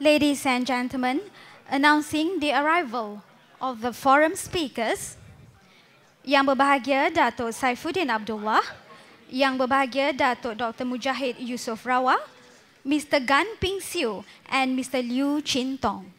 Ladies and gentlemen, announcing the arrival of the forum speakers, Yang berbahagia Datuk Saifuddin Abdullah, Yang berbahagia Datuk Dr. Mujahid Rawa, Mr. Gan Ping Sieu, and Mr. Liew Chin Tong.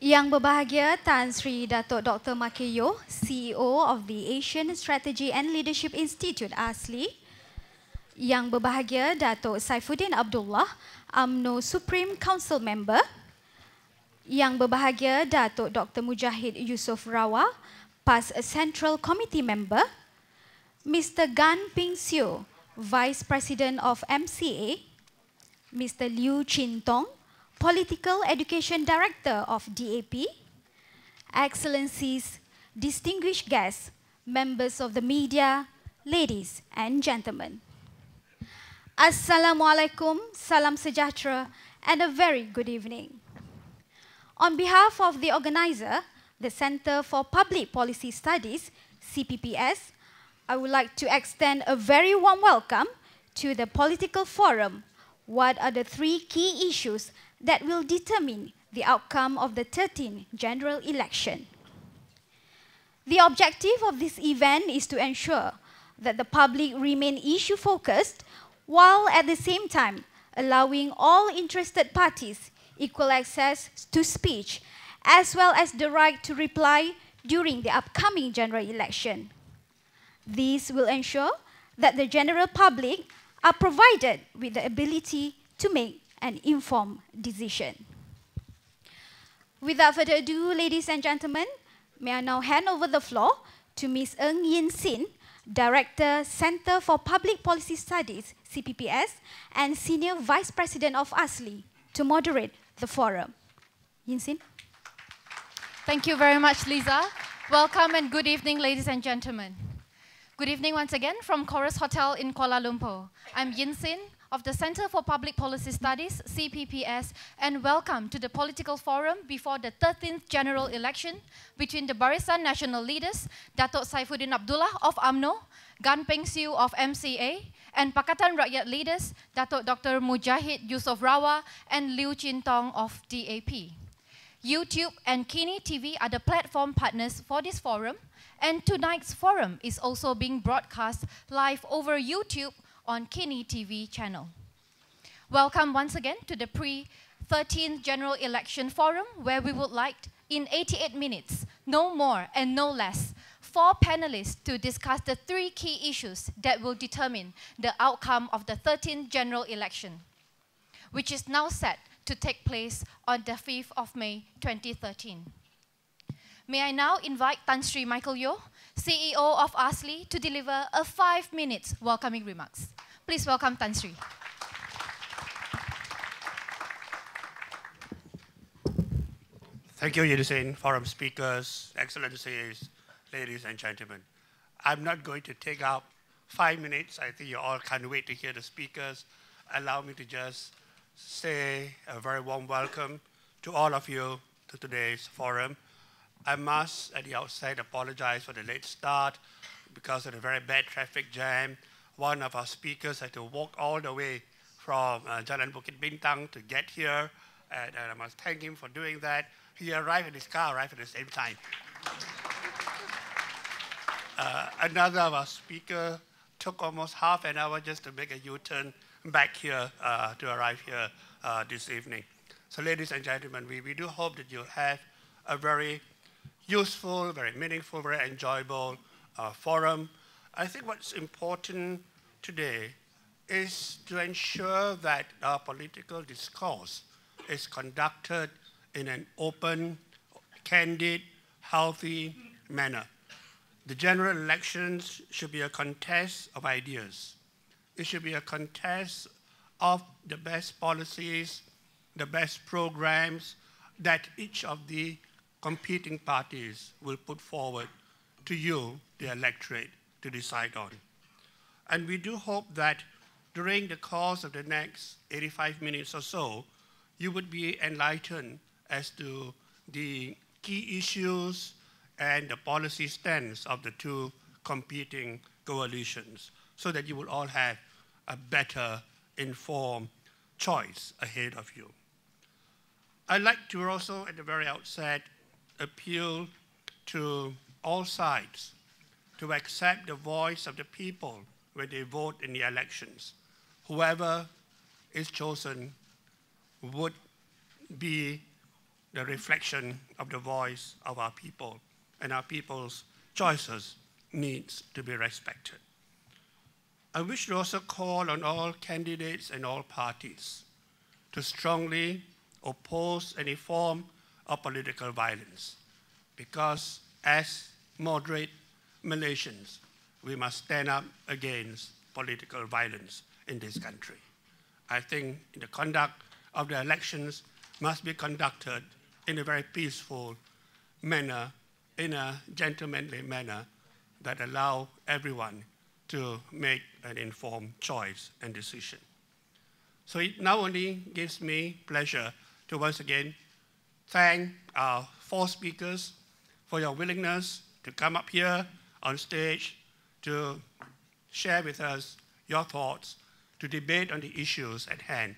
Yang berbahagia Tan Sri Datuk Dr. Makeyo, CEO of the Asian Strategy and Leadership Institute ASLI. Yang berbahagia Datuk Saifuddin Abdullah, UMNO Supreme Council Member. Yang berbahagia Datuk Dr. Mujahid Rawa, past Central Committee Member. Mr. Gan Ping Sieu, Vice President of MCA. Mr. Liew Chin Tong, Political Education Director of DAP, Excellencies, distinguished guests, members of the media, ladies and gentlemen. Assalamualaikum, salam sejahtera, and a very good evening. On behalf of the organizer, the Center for Public Policy Studies, CPPS, I would like to extend a very warm welcome to the Political Forum. What are the 3 key issues that will determine the outcome of the 13th general election? The objective of this event is to ensure that the public remain issue-focused while at the same time allowing all interested parties equal access to speech as well as the right to reply during the upcoming general election. This will ensure that the general public are provided with the ability to make an informed decision. Without further ado, ladies and gentlemen, may I now hand over the floor to Ms. Ng Yin Sin, Director, Center for Public Policy Studies, CPPS, and Senior Vice President of ASLI, to moderate the forum. Yin Sin. Thank you very much, Lisa. Welcome and good evening, ladies and gentlemen. Good evening once again from Chorus Hotel in Kuala Lumpur. I'm Yin Sin of the Center for Public Policy Studies, CPPS, and welcome to the Political Forum before the 13th general election between the Barisan National Leaders, Datuk Saifuddin Abdullah of UMNO, Gan Ping Sieu of MCA, and Pakatan Rakyat Leaders, Datuk Dr. Mujahid Rawa and Liew Chin Tong of DAP. YouTube and KiniTV are the platform partners for this forum, and tonight's forum is also being broadcast live over YouTube on KiniTV channel. Welcome once again to the pre-13th General Election Forum, where we would like, in 88 minutes, no more and no less, 4 panelists to discuss the 3 key issues that will determine the outcome of the 13th General Election, which is now set to take place on the 5th of May 2013. May I now invite Tan Sri Michael Yeoh, CEO of ASLI, to deliver a 5-minute welcoming remarks. Please welcome Tan Sri. Thank you, Yin, forum speakers, excellencies, ladies and gentlemen. I'm not going to take up 5 minutes. I think you all can't wait to hear the speakers. Allow me to just say a very warm welcome to all of you to today's forum. I must, at the outset, apologize for the late start because of the very bad traffic jam. One of our speakers had to walk all the way from Jalan Bukit Bintang to get here, and I must thank him for doing that. He arrived in his car, arrived at the same time. Another of our speakers took almost half an hour just to make a U-turn back here to arrive here this evening. So ladies and gentlemen, we do hope that you'll have a very useful, very meaningful, very enjoyable forum. I think what's important today is to ensure that our political discourse is conducted in an open, candid, healthy manner. The general elections should be a contest of ideas. It should be a contest of the best policies, the best programs that each of the competing parties will put forward to you, the electorate, to decide on. And we do hope that during the course of the next 85 minutes or so, you would be enlightened as to the key issues and the policy stance of the two competing coalitions, so that you will all have a better informed choice ahead of you. I'd like to also, at the very outset, appeal to all sides to accept the voice of the people when they vote in the elections. Whoever is chosen would be the reflection of the voice of our people, and our people's choices needs to be respected. I wish to also call on all candidates and all parties to strongly oppose any form of political violence, because as moderate Malaysians, we must stand up against political violence in this country. I think the conduct of the elections must be conducted in a very peaceful manner, in a gentlemanly manner that allow everyone to make an informed choice and decision. So it not only gives me pleasure to once again thank our four speakers for your willingness to come up here on stage to share with us your thoughts, to debate on the issues at hand,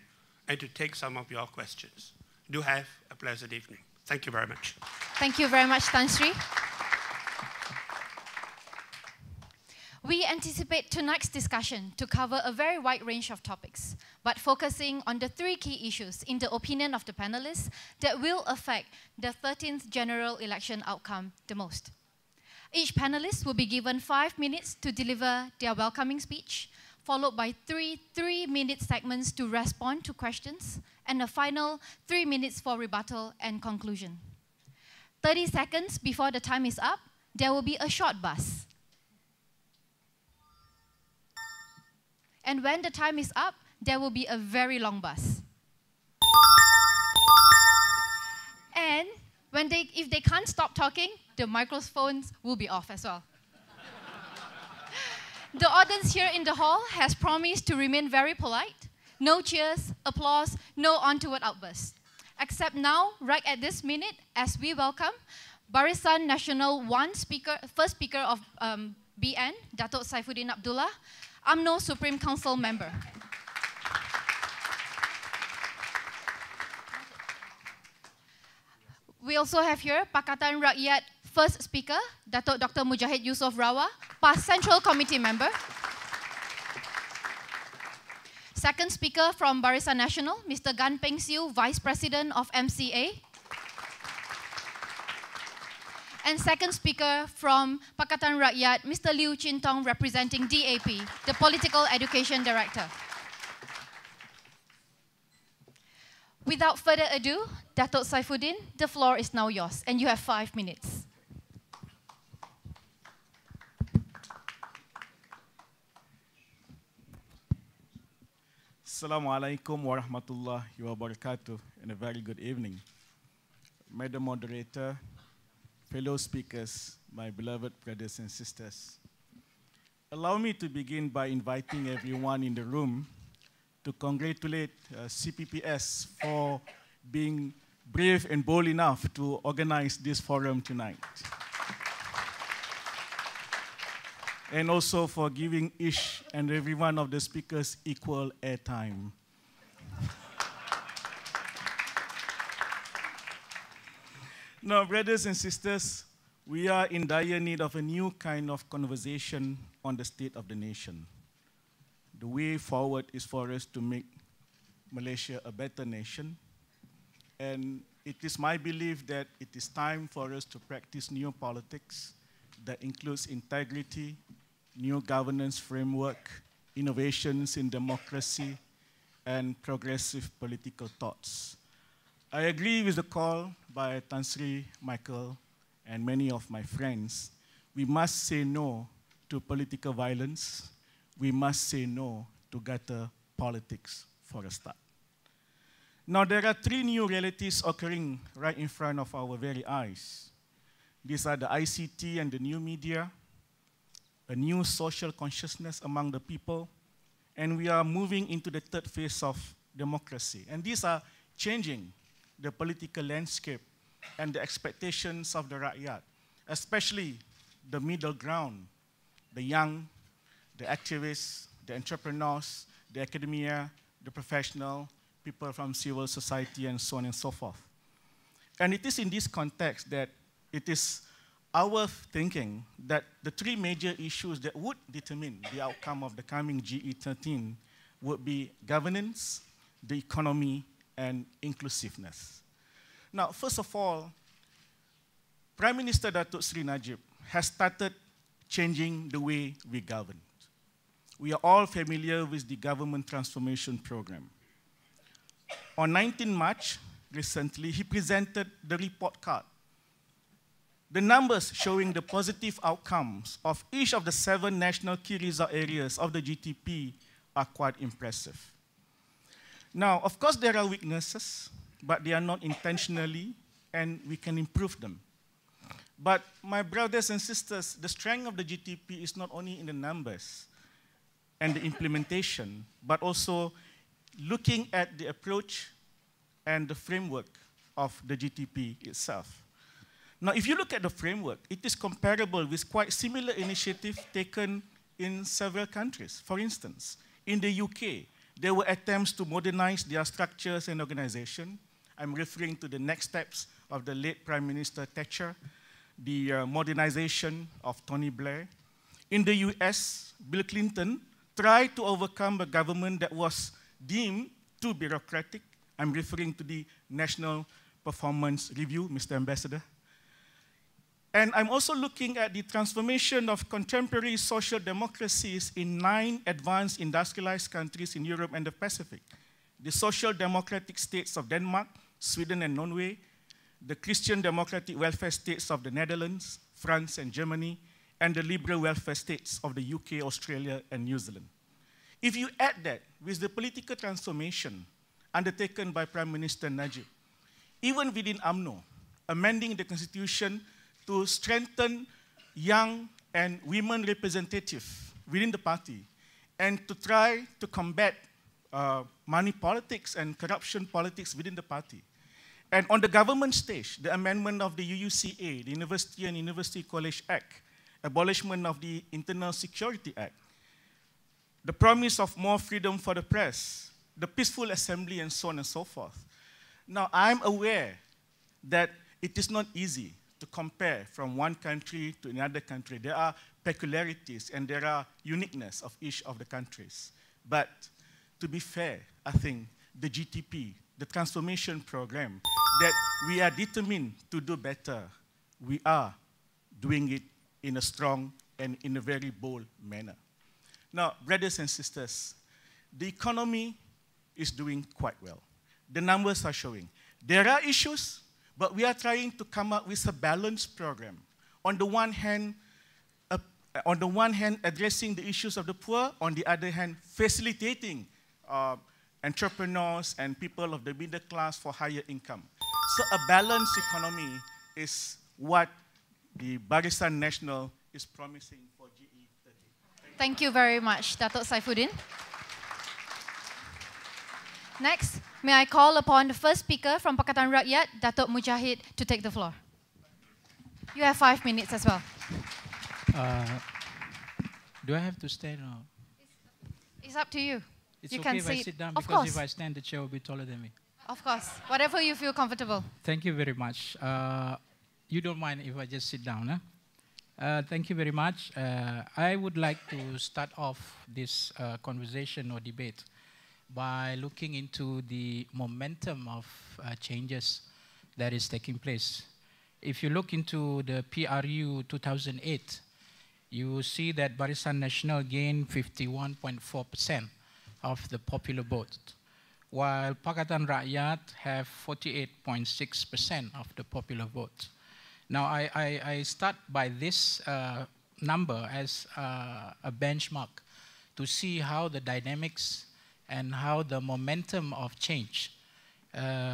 and to take some of your questions. Do have a pleasant evening. Thank you very much. Thank you very much, Tan Sri. We anticipate tonight's discussion to cover a very wide range of topics, but focusing on the three key issues, in the opinion of the panelists, that will affect the 13th general election outcome the most. Each panelist will be given 5 minutes to deliver their welcoming speech, followed by three 3-minute segments to respond to questions, and a final 3 minutes for rebuttal and conclusion. 30 seconds before the time is up, there will be a short buzz. And when the time is up, there will be a very long buzz. And if they can't stop talking, the microphones will be off as well. The audience here in the hall has promised to remain very polite. No cheers, applause, no untoward outbursts. Except now, right at this minute, as we welcome Barisan Nasional first speaker of BN, Datuk Saifuddin Abdullah, UMNO Supreme Council member. We also have here Pakatan Rakyat first speaker, Datuk Dr. Mujahid Rawa, past Central Committee member. Second speaker from Barisan Nasional, Mr. Gan Ping Sieu, Vice President of MCA. And second speaker from Pakatan Rakyat, Mr. Liew Chin Tong, representing DAP, the Political Education Director. Without further ado, Datuk Saifuddin, the floor is now yours, and you have 5 minutes. Assalamualaikum warahmatullahi wabarakatuh, and a very good evening. Madam Moderator, fellow speakers, my beloved brothers and sisters. Allow me to begin by inviting everyone in the room to congratulate CPPS for being brave and bold enough to organize this forum tonight. And also for giving each and every one of the speakers equal airtime. Now, brothers and sisters, we are in dire need of a new kind of conversation on the state of the nation. The way forward is for us to make Malaysia a better nation. And it is my belief that it is time for us to practice new politics that includes integrity, new governance framework, innovations in democracy, and progressive political thoughts. I agree with the call by Tan Sri Michael and many of my friends. We must say no to political violence. We must say no to gutter politics for a start. Now, there are three new realities occurring right in front of our very eyes. These are the ICT and the new media, a new social consciousness among the people, and we are moving into the third phase of democracy. And these are changing the political landscape and the expectations of the rakyat, especially the middle ground, the young, the activists, the entrepreneurs, the academia, the professional, people from civil society, and so on and so forth. And it is in this context that it is our thinking that the three major issues that would determine the outcome of the coming GE13 would be governance, the economy, and inclusiveness. Now, first of all, Prime Minister Datuk Sri Najib has started changing the way we govern. We are all familiar with the government transformation program. On 19 March, recently, he presented the report card. The numbers showing the positive outcomes of each of the 7 national key result areas of the GTP are quite impressive. Now, of course, there are weaknesses, but they are not intentionally, and we can improve them. But my brothers and sisters, the strength of the GTP is not only in the numbers and the implementation, but also looking at the approach and the framework of the GTP itself. Now, if you look at the framework, it is comparable with quite similar initiatives taken in several countries. For instance, in the UK, there were attempts to modernize their structures and organization. I'm referring to the next steps of the late Prime Minister Thatcher, the modernization of Tony Blair. In the US, Bill Clinton tried to overcome a government that was deemed too bureaucratic. I'm referring to the National Performance Review, Mr. Ambassador. And I'm also looking at the transformation of contemporary social democracies in 9 advanced industrialized countries in Europe and the Pacific. The social democratic states of Denmark, Sweden and Norway, the Christian democratic welfare states of the Netherlands, France and Germany, and the liberal welfare states of the UK, Australia and New Zealand. If you add that with the political transformation undertaken by Prime Minister Najib, even within UMNO, amending the constitution to strengthen young and women representatives within the party and to try to combat money politics and corruption politics within the party. And on the government stage, the amendment of the UUCA, the University and University College Act, abolishment of the Internal Security Act, the promise of more freedom for the press, the peaceful assembly, and so on and so forth. Now, I'm aware that it is not easy to compare from one country to another country. There are peculiarities and there are uniqueness of each of the countries. But to be fair, I think the GTP, the transformation program, that we are determined to do better, we are doing it in a strong and in a very bold manner. Now, brothers and sisters, the economy is doing quite well. The numbers are showing. There are issues, but we are trying to come up with a balanced program. On the one hand, addressing the issues of the poor, on the other hand, facilitating entrepreneurs and people of the middle class for higher income. So a balanced economy is what the Barisan Nasional is promising for GE13. Thank you very much, Datuk Saifuddin. Next, may I call upon the first speaker from Pakatan Rakyat, Datuk Mujahid, to take the floor. You have 5 minutes as well. Do I have to stand or? It's up to you. It's you okay can if I sit down of because course. if I stand, the chair will be taller than me. Of course, whatever you feel comfortable. Thank you very much. You don't mind if I just sit down, huh? Thank you very much. I would like to start off this conversation or debate by looking into the momentum of changes that is taking place. If you look into the PRU 2008, you will see that Barisan Nasional gained 51.4% of the popular vote, while Pakatan Rakyat have 48.6% of the popular vote. Now, I start by this number as a benchmark to see how the dynamics and how the momentum of change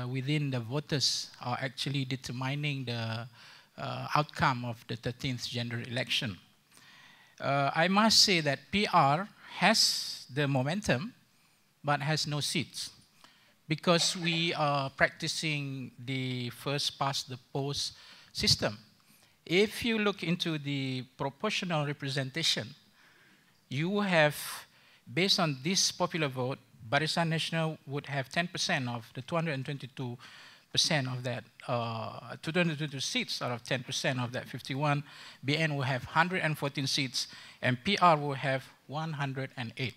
within the voters are actually determining the outcome of the 13th general election. I must say that PR has the momentum, but has no seats, because we are practicing the first past the post system. If you look into the proportional representation, you have, based on this popular vote, Barisan Nasional would have 10% of the 222% of that, 222 seats out of 10% of that 51. BN will have 114 seats, and PR will have 108.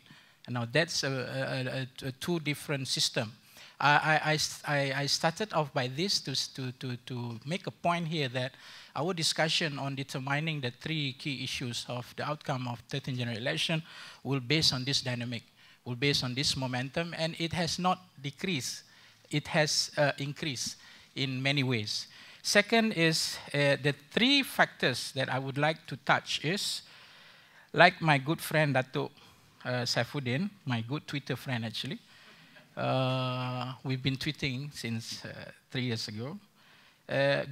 And now that's a two different system. I started off by this to make a point here that our discussion on determining the three key issues of the outcome of 13th general election will base on this dynamic, will base on this momentum, and it has not decreased. It has increased in many ways. Second is the three factors that I would like to touch is, like my good friend Datuk Saifuddin, my good Twitter friend actually, we've been tweeting since 3 years ago.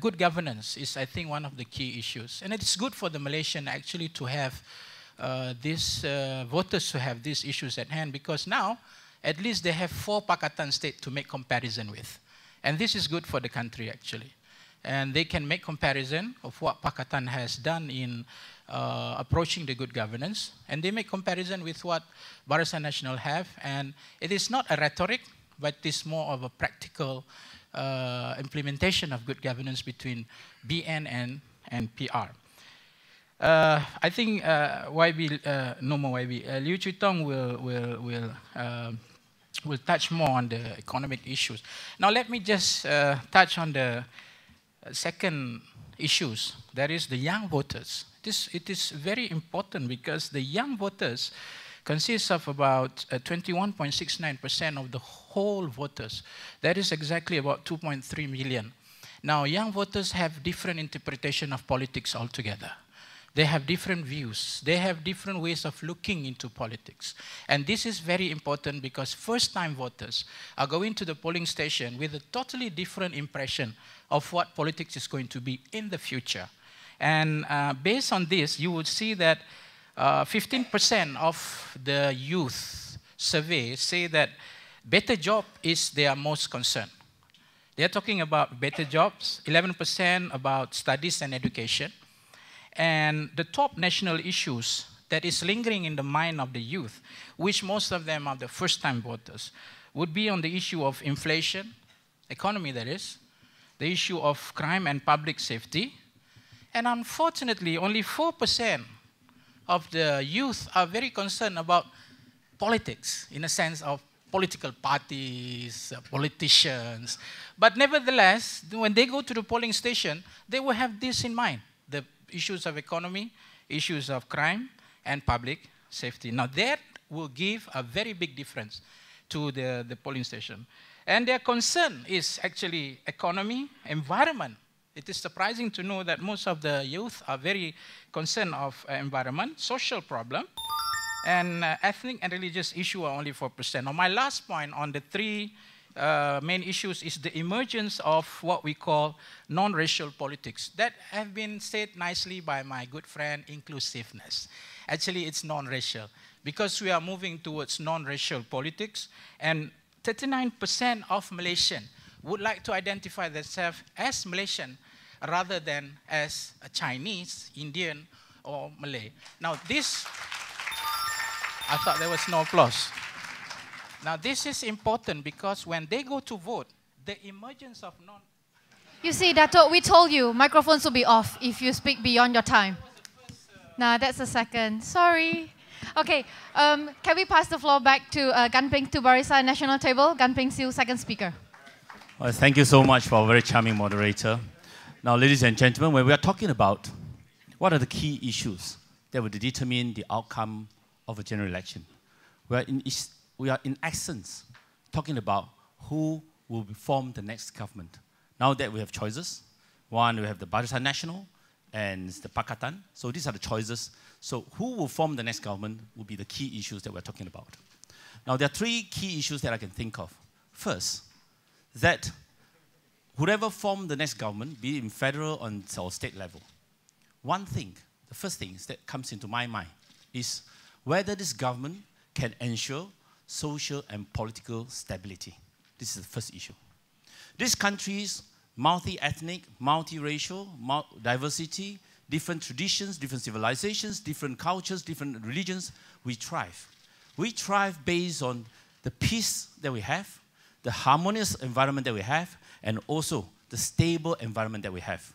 Good governance is, I think, one of the key issues. And it's good for the Malaysian actually to have these voters to have these issues at hand, because now at least they have 4 Pakatan states to make comparison with. And this is good for the country actually. And they can make comparison of what Pakatan has done in approaching the good governance, and they make comparison with what Barisan Nasional have, and it is not a rhetoric, but it is more of a practical implementation of good governance between BN and PR. I think no more YB. Liew Chin Tong will touch more on the economic issues. Now let me just touch on the second issues, that is the young voters. It is very important because the young voters consist of about 21.69% of the whole voters. That is exactly about 2.3 million. Now, young voters have different interpretation of politics altogether. They have different views. They have different ways of looking into politics. And this is very important because first-time voters are going to the polling station with a totally different impression of what politics is going to be in the future. And based on this, you would see that 15% of the youth survey say that better job is their most concern. They are talking about better jobs, 11% about studies and education. And the top national issues that is lingering in the mind of the youth, which most of them are the first-time voters, would be on the issue of inflation, economy that is, the issue of crime and public safety. And unfortunately, only 4% of the youth are very concerned about politics, in a sense of political parties, politicians. But nevertheless, when they go to the polling station, they will have this in mind, the issues of economy, issues of crime, and public safety. Now that will give a very big difference to the polling station. And their concern is actually economy, environment. It is surprising to know that most of the youth are very concerned of environment, social problem, and ethnic and religious issue are only 4%. Now my last point on the three main issues is the emergence of what we call non-racial politics. That have been said nicely by my good friend, inclusiveness. Actually, it's non-racial because we are moving towards non-racial politics, and 39% of Malaysians would like to identify themselves as Malaysian rather than as a Chinese, Indian, or Malay. Now this, I thought there was no applause. Now this is important because when they go to vote, the emergence of non... You see, Dato', we told you microphones will be off if you speak beyond your time. Nah, that's the second. Sorry. Okay, can we pass the floor back to Gan Ping to Barisan Nasional table? Gan Ping Sieu, second speaker. Well, thank you so much for a very charming moderator. Now, ladies and gentlemen, when we are talking about what are the key issues that will determine the outcome of a general election, we are in essence talking about who will form the next government. Now that we have choices, one, we have the Barisan Nasional and the Pakatan. So these are the choices. So who will form the next government will be the key issues that we're talking about. Now, there are three key issues that I can think of. First, that whoever form the next government, be it in federal or state level, the first thing that comes into my mind is whether this government can ensure social and political stability. This is the first issue. This country's multi-ethnic, multi-racial, diversity, different traditions, different civilizations, different cultures, different religions, we thrive. We thrive based on the peace that we have, the harmonious environment that we have, and also the stable environment that we have.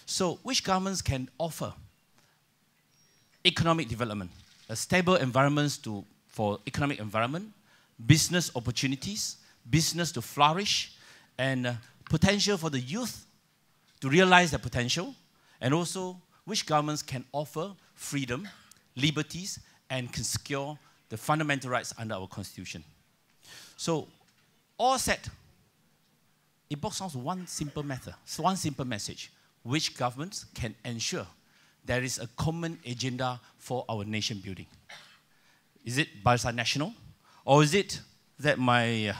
So which governments can offer economic development, a stable environment for economic environment, business opportunities, business to flourish, and potential for the youth to realize their potential, and also which governments can offer freedom, liberties, and can secure the fundamental rights under our Constitution. So, all said, it boils down to one simple message, which governments can ensure there is a common agenda for our nation building. Is it Barisan Nasional? Or is it that my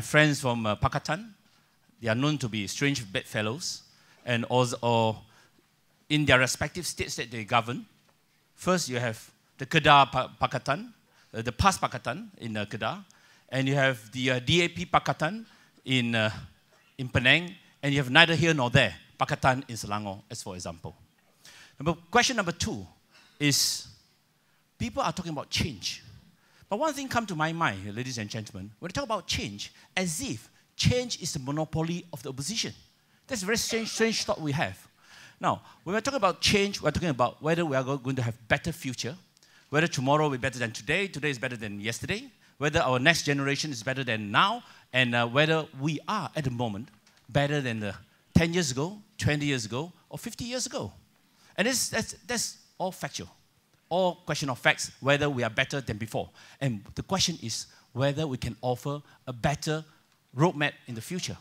friends from Pakatan, they are known to be strange bedfellows, and or in their respective states that they govern? First, you have the Kedah Pakatan, the PAS Pakatan in Kedah, and you have the DAP Pakatan in Penang, and you have neither here nor there, Pakatan in Selangor, as for example. Question number two is, people are talking about change. But one thing comes to my mind, ladies and gentlemen, when we talk about change, as if change is the monopoly of the opposition. That's a very strange thought we have. Now, when we're talking about change, we're talking about whether we are going to have better future, whether tomorrow will be better than today, today is better than yesterday, whether our next generation is better than now, and whether we are, at the moment, better than 10 years ago, 20 years ago, or 50 years ago. And that's all factual. All question of facts, whether we are better than before. And the question is whether we can offer a better roadmap in the future.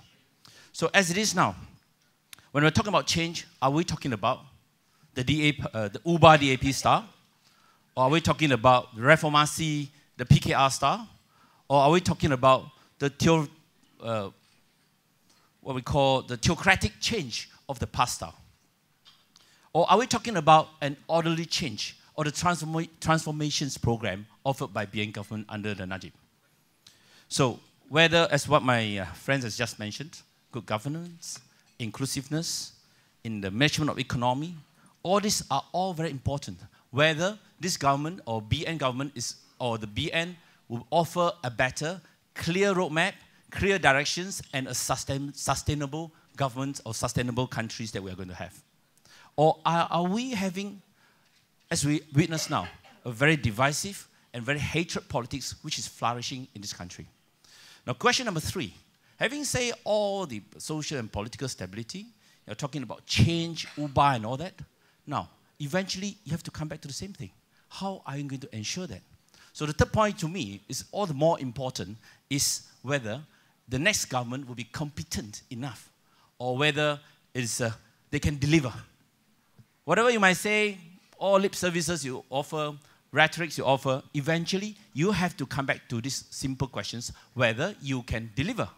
So as it is now, when we're talking about change, are we talking about the UBA DAP star? Or are we talking about the Reformasi, the PKR star? Or are we talking about the what we call the theocratic change of the past star? Or are we talking about an orderly change or the transformations program offered by BN government under the Najib? So whether, as what my friends has just mentioned, good governance, inclusiveness, in the management of economy, all these are all very important. Whether this government or BN government or the BN will offer a better, clear roadmap, clear directions, and a sustainable government or sustainable countries that we are going to have. Or are we having, as we witness now, a very divisive and very hatred politics which is flourishing in this country? Now, question number three. Having said all the social and political stability, you're talking about change, UBA, and all that. Now, eventually, you have to come back to the same thing. How are you going to ensure that? So the third point to me is all the more important is whether the next government will be competent enough or whether they can deliver. Whatever you might say, all lip services you offer, rhetorics you offer, eventually you have to come back to these simple questions, whether you can deliver.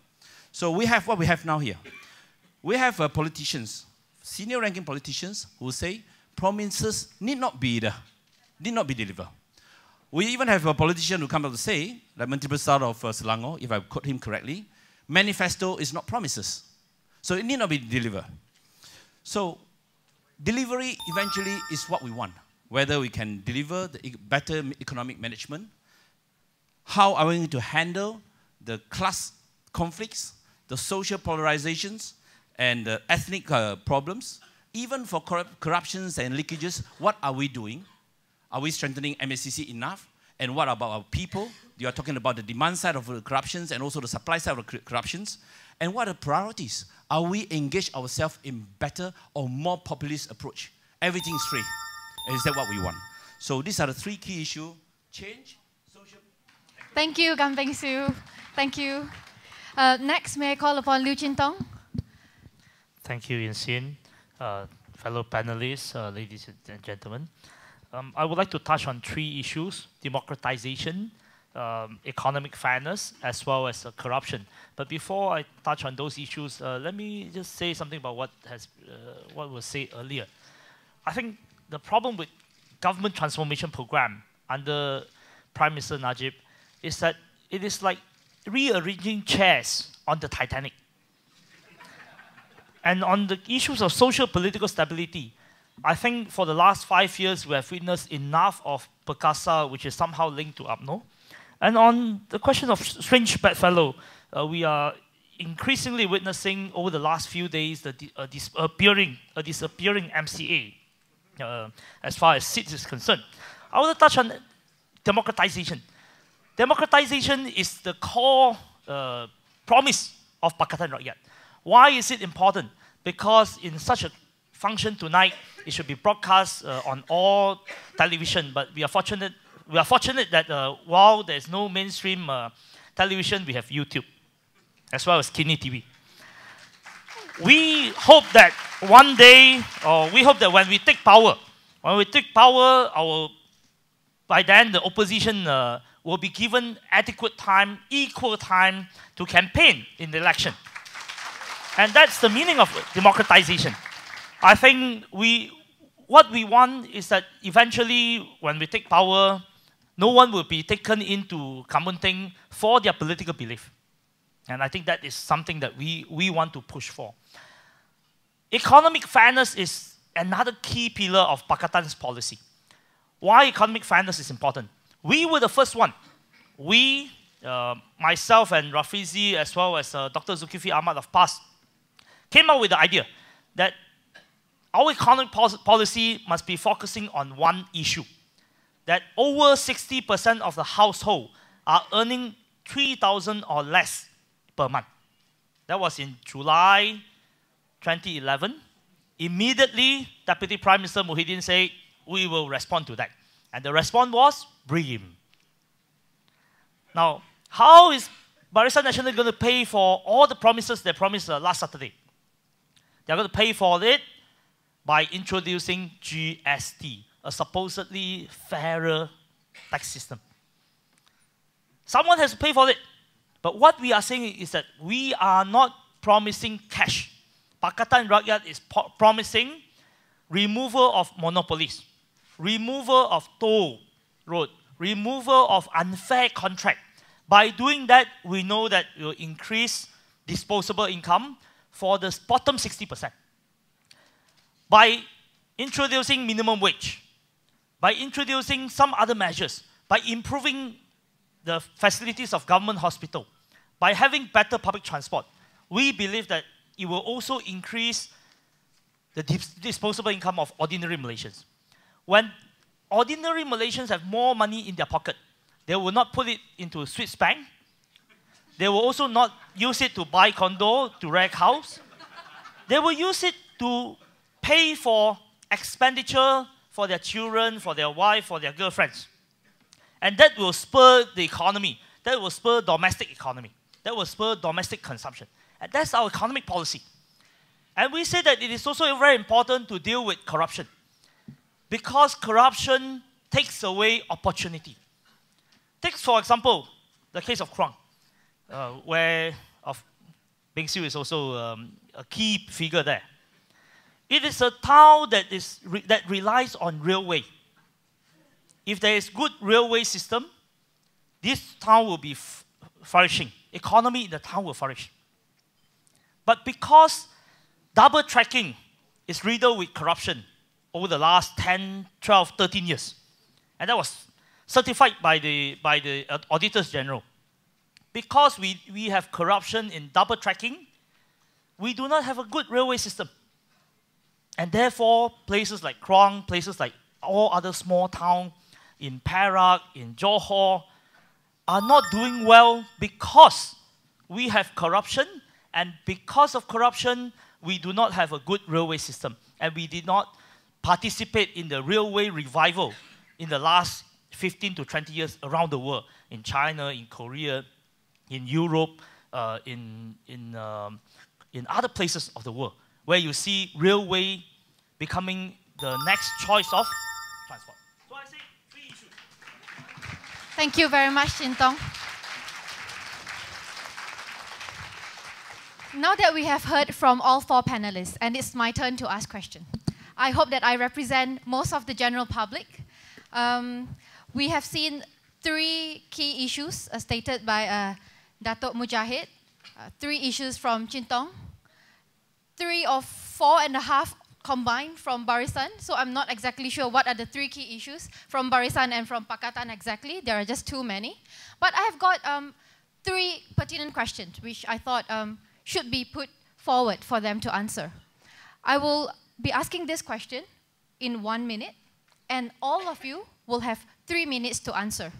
So we have what we have now here. We have politicians, senior ranking politicians who say promises need not be delivered. We even have a politician who come out to say, like Menteri Besar of Selangor, if I quote him correctly, manifesto is not promises. So it need not be delivered. So delivery eventually is what we want. Whether we can deliver the better economic management, how are we going to handle the class conflicts, the social polarizations, and the ethnic problems, even for corruptions and leakages, what are we doing? Are we strengthening MSCC enough? And what about our people? You are talking about the demand side of the corruptions and also the supply side of the corruptions. And what are the priorities? Are we engage ourselves in better or more populist approach? Everything is free. Is that what we want? So these are the three key issues. Change, social... Thank you, Gan Ping Sieu. Thank you. Next, may I call upon Liew Chin Tong? Thank you, Yinsin. Fellow panelists, ladies and gentlemen. I would like to touch on three issues: democratization, economic fairness, as well as corruption. But before I touch on those issues, let me just say something about what was said earlier. I think the problem with government transformation program under Prime Minister Najib is that it is like rearranging chairs on the Titanic. And on the issues of social political stability, I think for the last 5 years, we have witnessed enough of Perkasa, which is somehow linked to UMNO. And on the question of strange bedfellow, we are increasingly witnessing over the last few days a disappearing MCA as far as seats is concerned. I want to touch on democratization. Democratization is the core promise of Pakatan Rakyat. Why is it important? Because in such a function tonight, it should be broadcast on all television. But we are fortunate that while there is no mainstream television, we have YouTube, as well as KiniTV. We hope that one day, or we hope that when we take power, by then the opposition will be given adequate time, equal time to campaign in the election. And that's the meaning of democratization. I think what we want is that eventually, when we take power, no one will be taken into Kamunting for their political belief. And I think that is something that we want to push for. Economic fairness is another key pillar of Pakatan's policy. Why economic fairness is important? We were the first one. We, myself and Rafizi, as well as Dr. Zulkifli Ahmad of PAS, came up with the idea that our economic policy must be focusing on one issue, that over 60% of the household are earning 3,000 or less per month. That was in July 2011. Immediately, Deputy Prime Minister Muhyiddin said, we will respond to that. And the response was, bring him. Now, how is Barisan Nasional going to pay for all the promises they promised last Saturday? They're going to pay for it by introducing GST, a supposedly fairer tax system. Someone has to pay for it. But what we are saying is that we are not promising cash. Pakatan Rakyat is promising removal of monopolies, removal of toll road, removal of unfair contract. By doing that, we know that it will increase disposable income for the bottom 60%. By introducing minimum wage, by introducing some other measures, by improving the facilities of government hospital, by having better public transport, we believe that it will also increase the disposable income of ordinary Malaysians. When ordinary Malaysians have more money in their pocket, they will not put it into a Swiss bank. They will also not use it to buy condo, to rent house. They will use it to pay for expenditure for their children, for their wife, for their girlfriends. And that will spur the economy. That will spur domestic economy. That will spur domestic consumption. And that's our economic policy. And we say that it is also very important to deal with corruption, because corruption takes away opportunity. Take, for example, the case of Krung, where Ping Sieu is also a key figure there. It is a town that relies on railway. If there is good railway system, this town will be flourishing. Economy in the town will flourish. But because double tracking is riddled with corruption over the last 10, 12, 13 years, and that was certified by the Auditors General. Because we have corruption in double tracking, we do not have a good railway system. And therefore, places like Krung, places like all other small towns in Perak, in Johor, are not doing well because we have corruption And because of corruption, we do not have a good railway system. And we did not participate in the railway revival in the last 15 to 20 years around the world, in China, in Korea, in Europe, in other places of the world, where you see railway becoming the next choice of transport. So I say 3 issues. Thank you very much, Chin Tong. Now that we have heard from all 4 panelists, and it's my turn to ask questions, I hope that I represent most of the general public. We have seen 3 key issues stated by Datuk Mujahid, 3 issues from Chin Tong, 3 or 4.5 combined from Barisan. So I'm not exactly sure what are the 3 key issues from Barisan and from Pakatan exactly. There are just too many. But I have got 3 pertinent questions which I thought should be put forward for them to answer. I will be asking this question in 1 minute, and all of you will have 3 minutes to answer.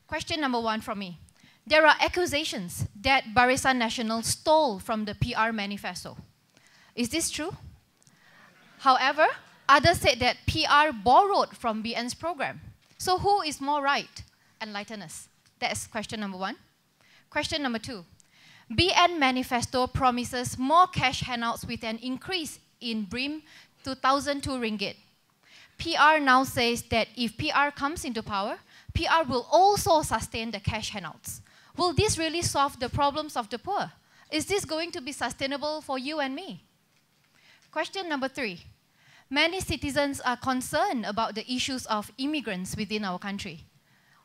Question number 1 from me. There are accusations that Barisan Nasional stole from the PR manifesto. Is this true? However, others said that PR borrowed from BN's program. So who is more right? Enlighten us. That's question number 1. Question number 2. BN manifesto promises more cash handouts with an increase in BRIM to 1,002 ringgit. PR now says that if PR comes into power, PR will also sustain the cash handouts. Will this really solve the problems of the poor? Is this going to be sustainable for you and me? Question number 3. Many citizens are concerned about the issues of immigrants within our country.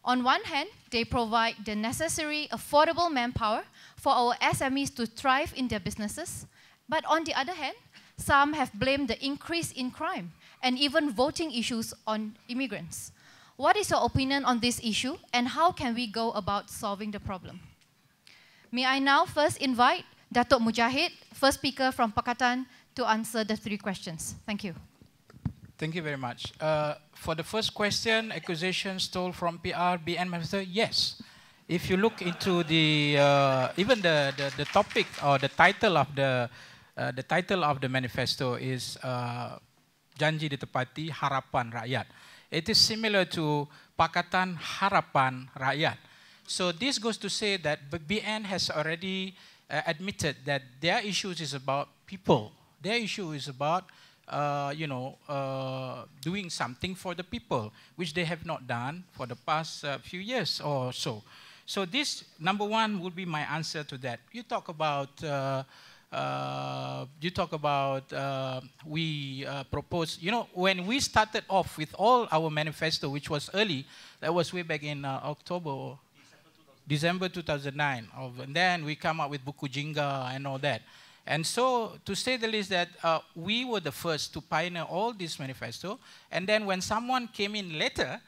On one hand, they provide the necessary affordable manpower for our SMEs to thrive in their businesses. But on the other hand, some have blamed the increase in crime and even voting issues on immigrants. What is your opinion on this issue, and how can we go about solving the problem? May I now first invite Datuk Mujahid, first speaker from Pakatan, to answer the 3 questions. Thank you. Thank you very much. For the first question, accusations stole from PR, BN manifesto, yes. If you look into the even the topic or the title of the manifesto is Janji Ditepati Harapan Rakyat. It is similar to Pakatan Harapan Rakyat. So this goes to say that BN has already admitted that their issues is about people. Their issue is about doing something for the people, which they have not done for the past few years or so. So this, number 1, would be my answer to that. You talk about, we propose, when we started off with all our manifesto, which was early, that was way back in October, December 2009. And then we come up with Buku Jingga and all that. And so, to say the least, that we were the first to pioneer all this manifesto. And then when someone came in later,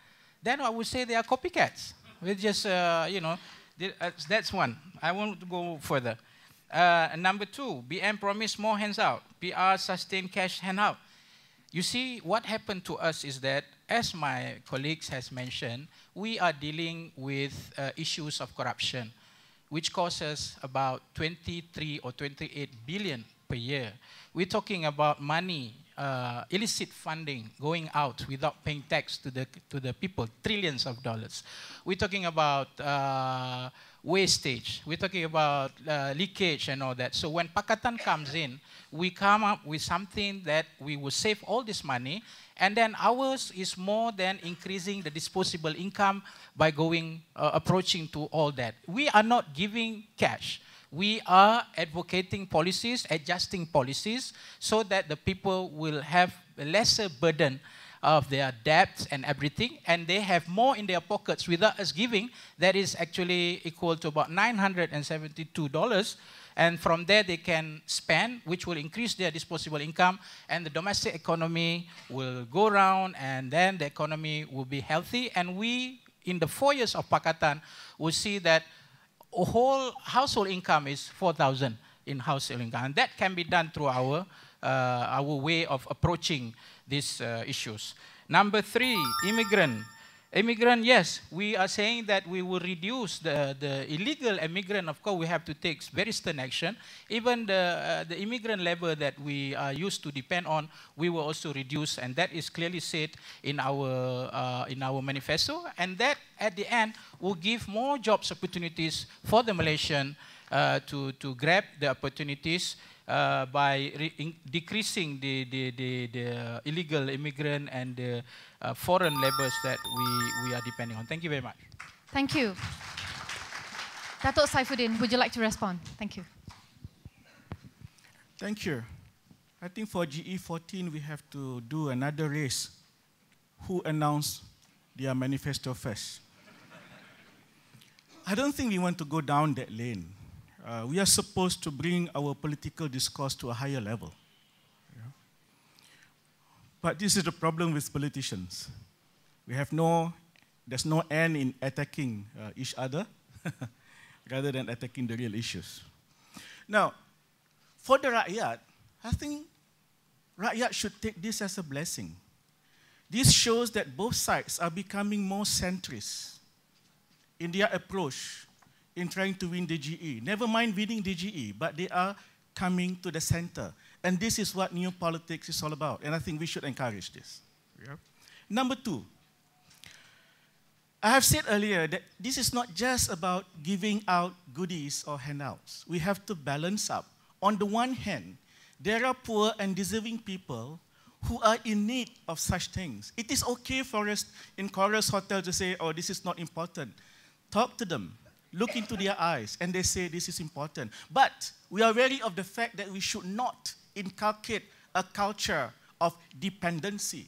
then I would say they are copycats. We just, that's one. I won't go further. Number 2, BN promised more hands out. PR sustained cash handout. You see, what happened to us is that, as my colleagues has mentioned, we are dealing with issues of corruption, which causes about 23 or 28 billion per year. We're talking about money, illicit funding going out without paying tax to the people, trillions of dollars. We're talking about wastage. We're talking about leakage and all that. So when Pakatan comes in, we come up with something that we will save all this money, and then ours is more than increasing the disposable income by going, approaching to all that. We are not giving cash. We are advocating policies, adjusting policies, so that the people will have a lesser burden of their debts and everything, and they have more in their pockets without us giving. That is actually equal to about $972. And from there they can spend, which will increase their disposable income, and the domestic economy will go around, and then the economy will be healthy. And we, in the 4 years of Pakatan, will see that a whole household income is 4,000 in household income. And that can be done through our way of approaching these issues. Number 3, immigrant. Immigrant, yes, we are saying that we will reduce the illegal immigrant. Of course, we have to take very stern action. Even the immigrant level that we are used to depend on, we will also reduce, and that is clearly said in our manifesto. And that, at the end, will give more jobs opportunities for the Malaysian to grab the opportunities by decreasing the illegal immigrant and the foreign laborers that we are depending on. Thank you very much. Thank you. Datuk Saifuddin, would you like to respond? Thank you. Thank you. I think for GE14, we have to do another race. Who announced their manifesto first? I don't think we want to go down that lane. We are supposed to bring our political discourse to a higher level. Yeah. But this is the problem with politicians. There's no end in attacking each other rather than attacking the real issues. Now, for the Rakyat, I think Rakyat should take this as a blessing. This shows that both sides are becoming more centrist in their approach in trying to win the GE. Never mind winning the GE, but they are coming to the center. And this is what new politics is all about. And I think we should encourage this. Yeah. Number two, I have said earlier that this is not just about giving out goodies or handouts. We have to balance up. On the one hand, there are poor and deserving people who are in need of such things. It is okay for us in Chorus Hotel to say, oh, this is not important. Talk to them. Look into their eyes, and they say this is important. But we are wary of the fact that we should not inculcate a culture of dependency.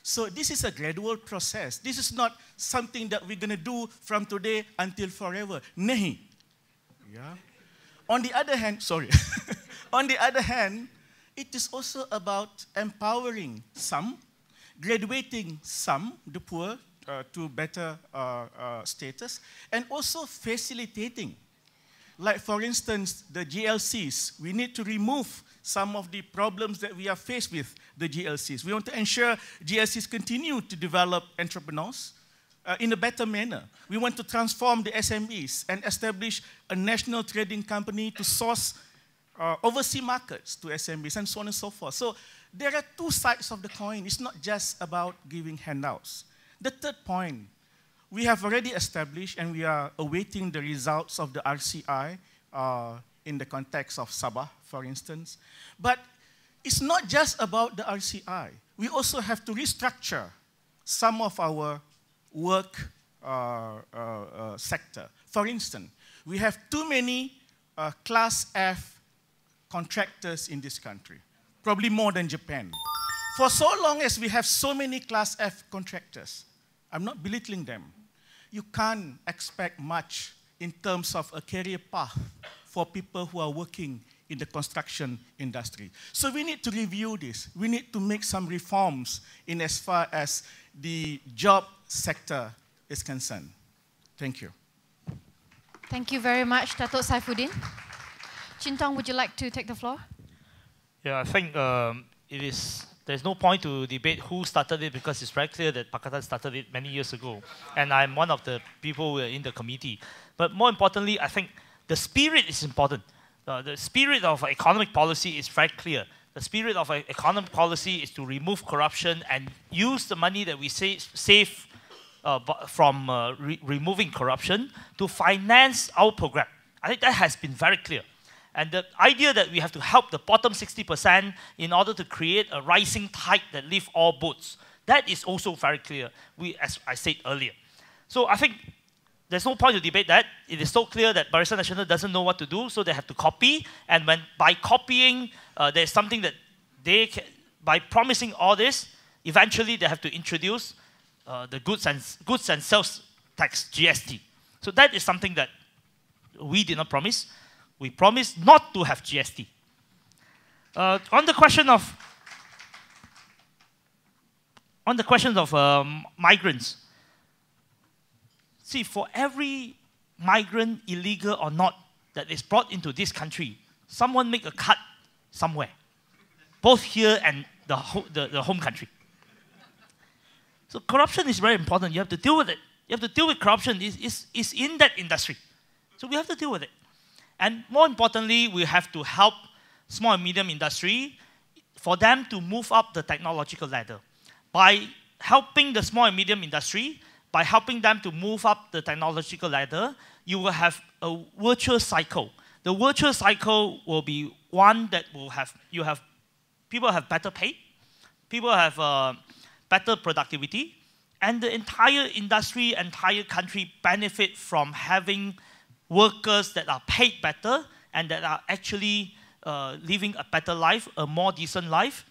So this is a gradual process. This is not something that we're going to do from today until forever. Nahi. Yeah. On the other hand, on the other hand, it is also about empowering some, graduating some, the poor, to better status, and also facilitating. Like, for instance, the GLCs. We need to remove some of the problems that we are faced with the GLCs. We want to ensure GLCs continue to develop entrepreneurs in a better manner. We want to transform the SMEs and establish a national trading company to source overseas markets to SMEs, and so on and so forth. So there are two sides of the coin. It's not just about giving handouts. The third point, we have already established, and we are awaiting the results of the RCI in the context of Sabah, for instance. But it's not just about the RCI. We also have to restructure some of our work sector. For instance, we have too many Class F contractors in this country, probably more than Japan. For so long as we have so many Class F contractors, I'm not belittling them, you can't expect much in terms of a career path for people who are working in the construction industry. So we need to review this. We need to make some reforms in as far as the job sector is concerned. Thank you. Thank you very much, Datuk Saifuddin. Chin Tong, would you like to take the floor? Yeah, I think there's no point to debate who started it, because it's very clear that Pakatan started it many years ago. And I'm one of the people in the committee. But more importantly, I think the spirit is important. The spirit of economic policy is very clear. The spirit of economic policy is to remove corruption and use the money that we save from removing corruption to finance our program. I think that has been very clear. And the idea that we have to help the bottom 60% in order to create a rising tide that lifts all boats, that is also very clear, as I said earlier. So I think there's no point to debate that. It is so clear that Barisan Nasional doesn't know what to do, so they have to copy. And by copying, there's something that by promising all this, eventually they have to introduce the goods and sales tax, GST. So that is something that we did not promise. We promised not to have GST. On the question of migrants, see, for every migrant, illegal or not, that is brought into this country, someone make a cut somewhere, both here and the home country. So corruption is very important. You have to deal with it. You have to deal with corruption. It's in that industry. So we have to deal with it. And more importantly, we have to help small and medium industry for them to move up the technological ladder. By helping the small and medium industry, by helping them to move up the technological ladder, you will have a virtuous cycle. The virtuous cycle will be one that will have, people have better pay, people have better productivity, and the entire industry, entire country benefit from having workers that are paid better and that are actually living a better life, a more decent life.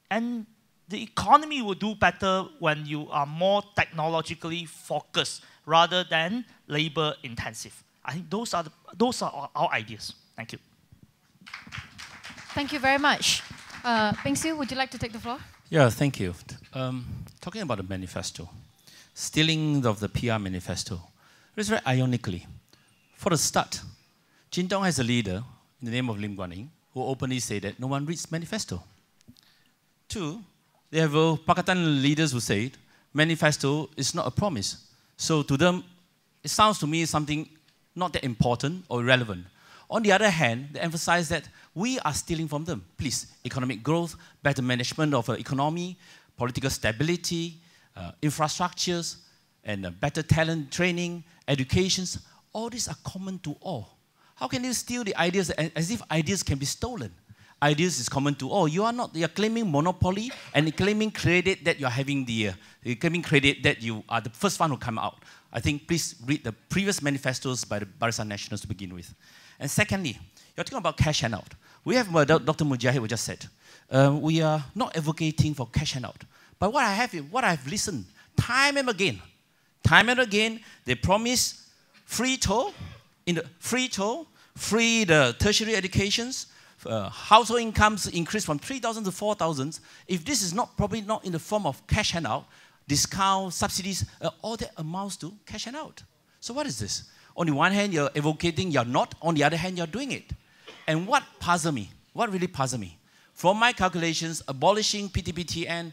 And the economy will do better when you are more technologically focused rather than labor intensive. I think those are our ideas. Thank you. Thank you very much. Ping Sieu, would you like to take the floor? Yeah, thank you. Talking about the manifesto, stealing of the PR manifesto, it's very ironically. For the start, Chin Tong has a leader in the name of Lim Guan Eng who openly say that no one reads manifesto. Two, they have Pakistan leaders who say manifesto is not a promise. So to them, it sounds to me something not that important or irrelevant. On the other hand, they emphasize that we are stealing from them. Please, economic growth, better management of economy, political stability, infrastructures, and better talent training, educations. All these are common to all. How can you steal the ideas as if ideas can be stolen? Ideas is common to all. You are claiming monopoly and claiming credit that you're having you're claiming credit that you are the first one who come out. I think please read the previous manifestos by the Barisan Nationals to begin with. And secondly, you're talking about cash handout. We have Dr. Mujahid just said, we are not advocating for cash handout. But what I've listened time and again, they promise free toll, free the tertiary educations, household incomes increase from 3,000 to 4,000. If this is probably not in the form of cash handout, discount, subsidies, all that amounts to cash handout. So what is this? On the one hand, you're advocating, you're not. On the other hand, you're doing it. And what really puzzles me, from my calculations, abolishing PTPTN,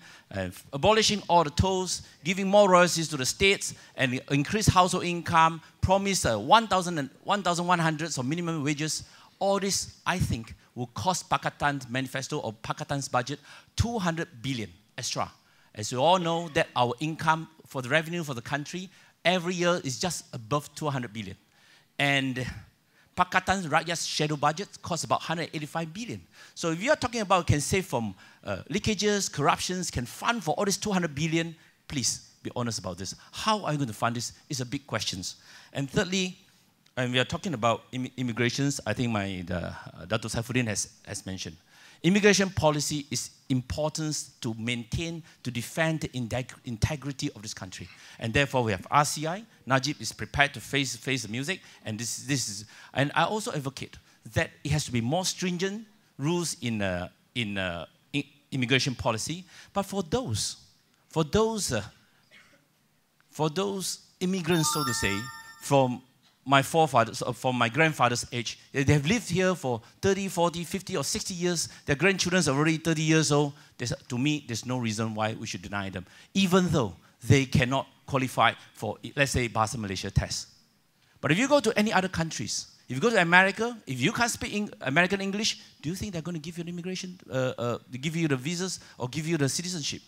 abolishing all the tolls, giving more royalties to the states, and increase household income, promise 1,100 of minimum wages, all this, I think, will cost Pakistan's manifesto or Pakistan's budget 200 billion extra. As you all know, that our income for the revenue for the country every year is just above 200 billion. And Pakistan's Raja's shadow budget costs about 185 billion. So if you're talking about can save from leakages, corruptions, can fund for all this 200 billion, please be honest about this. How are you going to fund this is a big question. And thirdly, and we are talking about immigrations, I think Dr. Saifuddin has mentioned. Immigration policy is important to maintain, to defend the integrity of this country. And therefore, we have RCI. Najib is prepared to face the music. And and I also advocate that it has to be more stringent rules in immigration policy. But for those immigrants, so to say, from my forefathers, from my grandfather's age, they have lived here for 30, 40, 50, or 60 years. Their grandchildren are already 30 years old. To me, there's no reason why we should deny them, even though they cannot qualify for, let's say, Bahasa Malaysia test. But if you go to any other countries, if you go to America, if you can't speak American English, do you think they're going to give you the immigration, give you the visas, or give you the citizenship?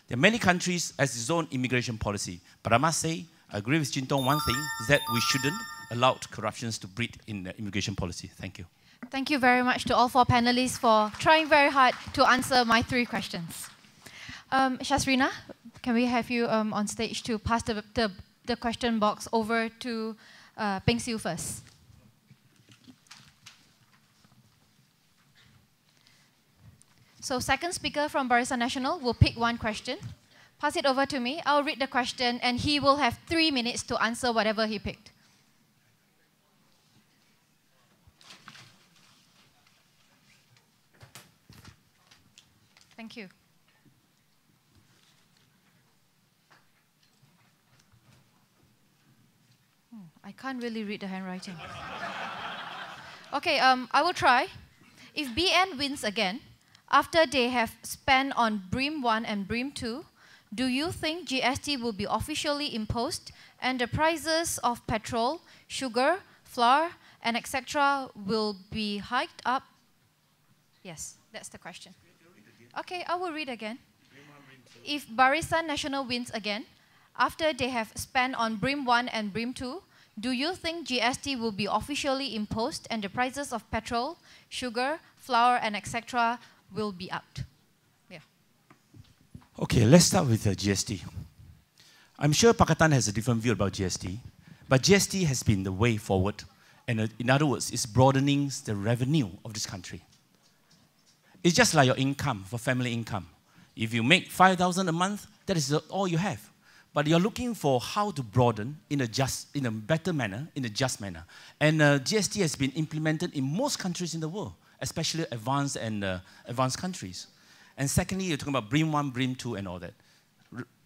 There are many countries as its own immigration policy. But I must say, I agree with Chin Tong, one thing is that we shouldn't allow corruptions to breed in the immigration policy. Thank you. Thank you very much to all four panelists for trying very hard to answer my 3 questions. Shasrina, can we have you on stage to pass the question box over to Ping Sieu first? So second speaker from Barisan Nasional will pick one question. Pass it over to me. I'll read the question and he will have 3 minutes to answer whatever he picked. Thank you. I can't really read the handwriting. Okay, I will try. If BN wins again, after they have spent on BREAM 1 and BREAM 2, do you think GST will be officially imposed and the prices of petrol, sugar, flour, and etc. will be hiked up? Yes, that's the question. Okay, I will read again. If Barisan Nasional wins again, after they have spent on BRIM 1 and BRIM 2, do you think GST will be officially imposed and the prices of petrol, sugar, flour, and etc. will be upped? Yeah. Okay, let's start with the GST. I'm sure Pakatan has a different view about GST, but GST has been the way forward. And in other words, it's broadening the revenue of this country. It's just like your income, for family income. If you make 5,000 a month, that is all you have. But you're looking for how to broaden in a better manner, in a just manner. And GST has been implemented in most countries in the world, especially advanced and advanced countries. And secondly, you're talking about BRIM 1, BRIM 2, and all that.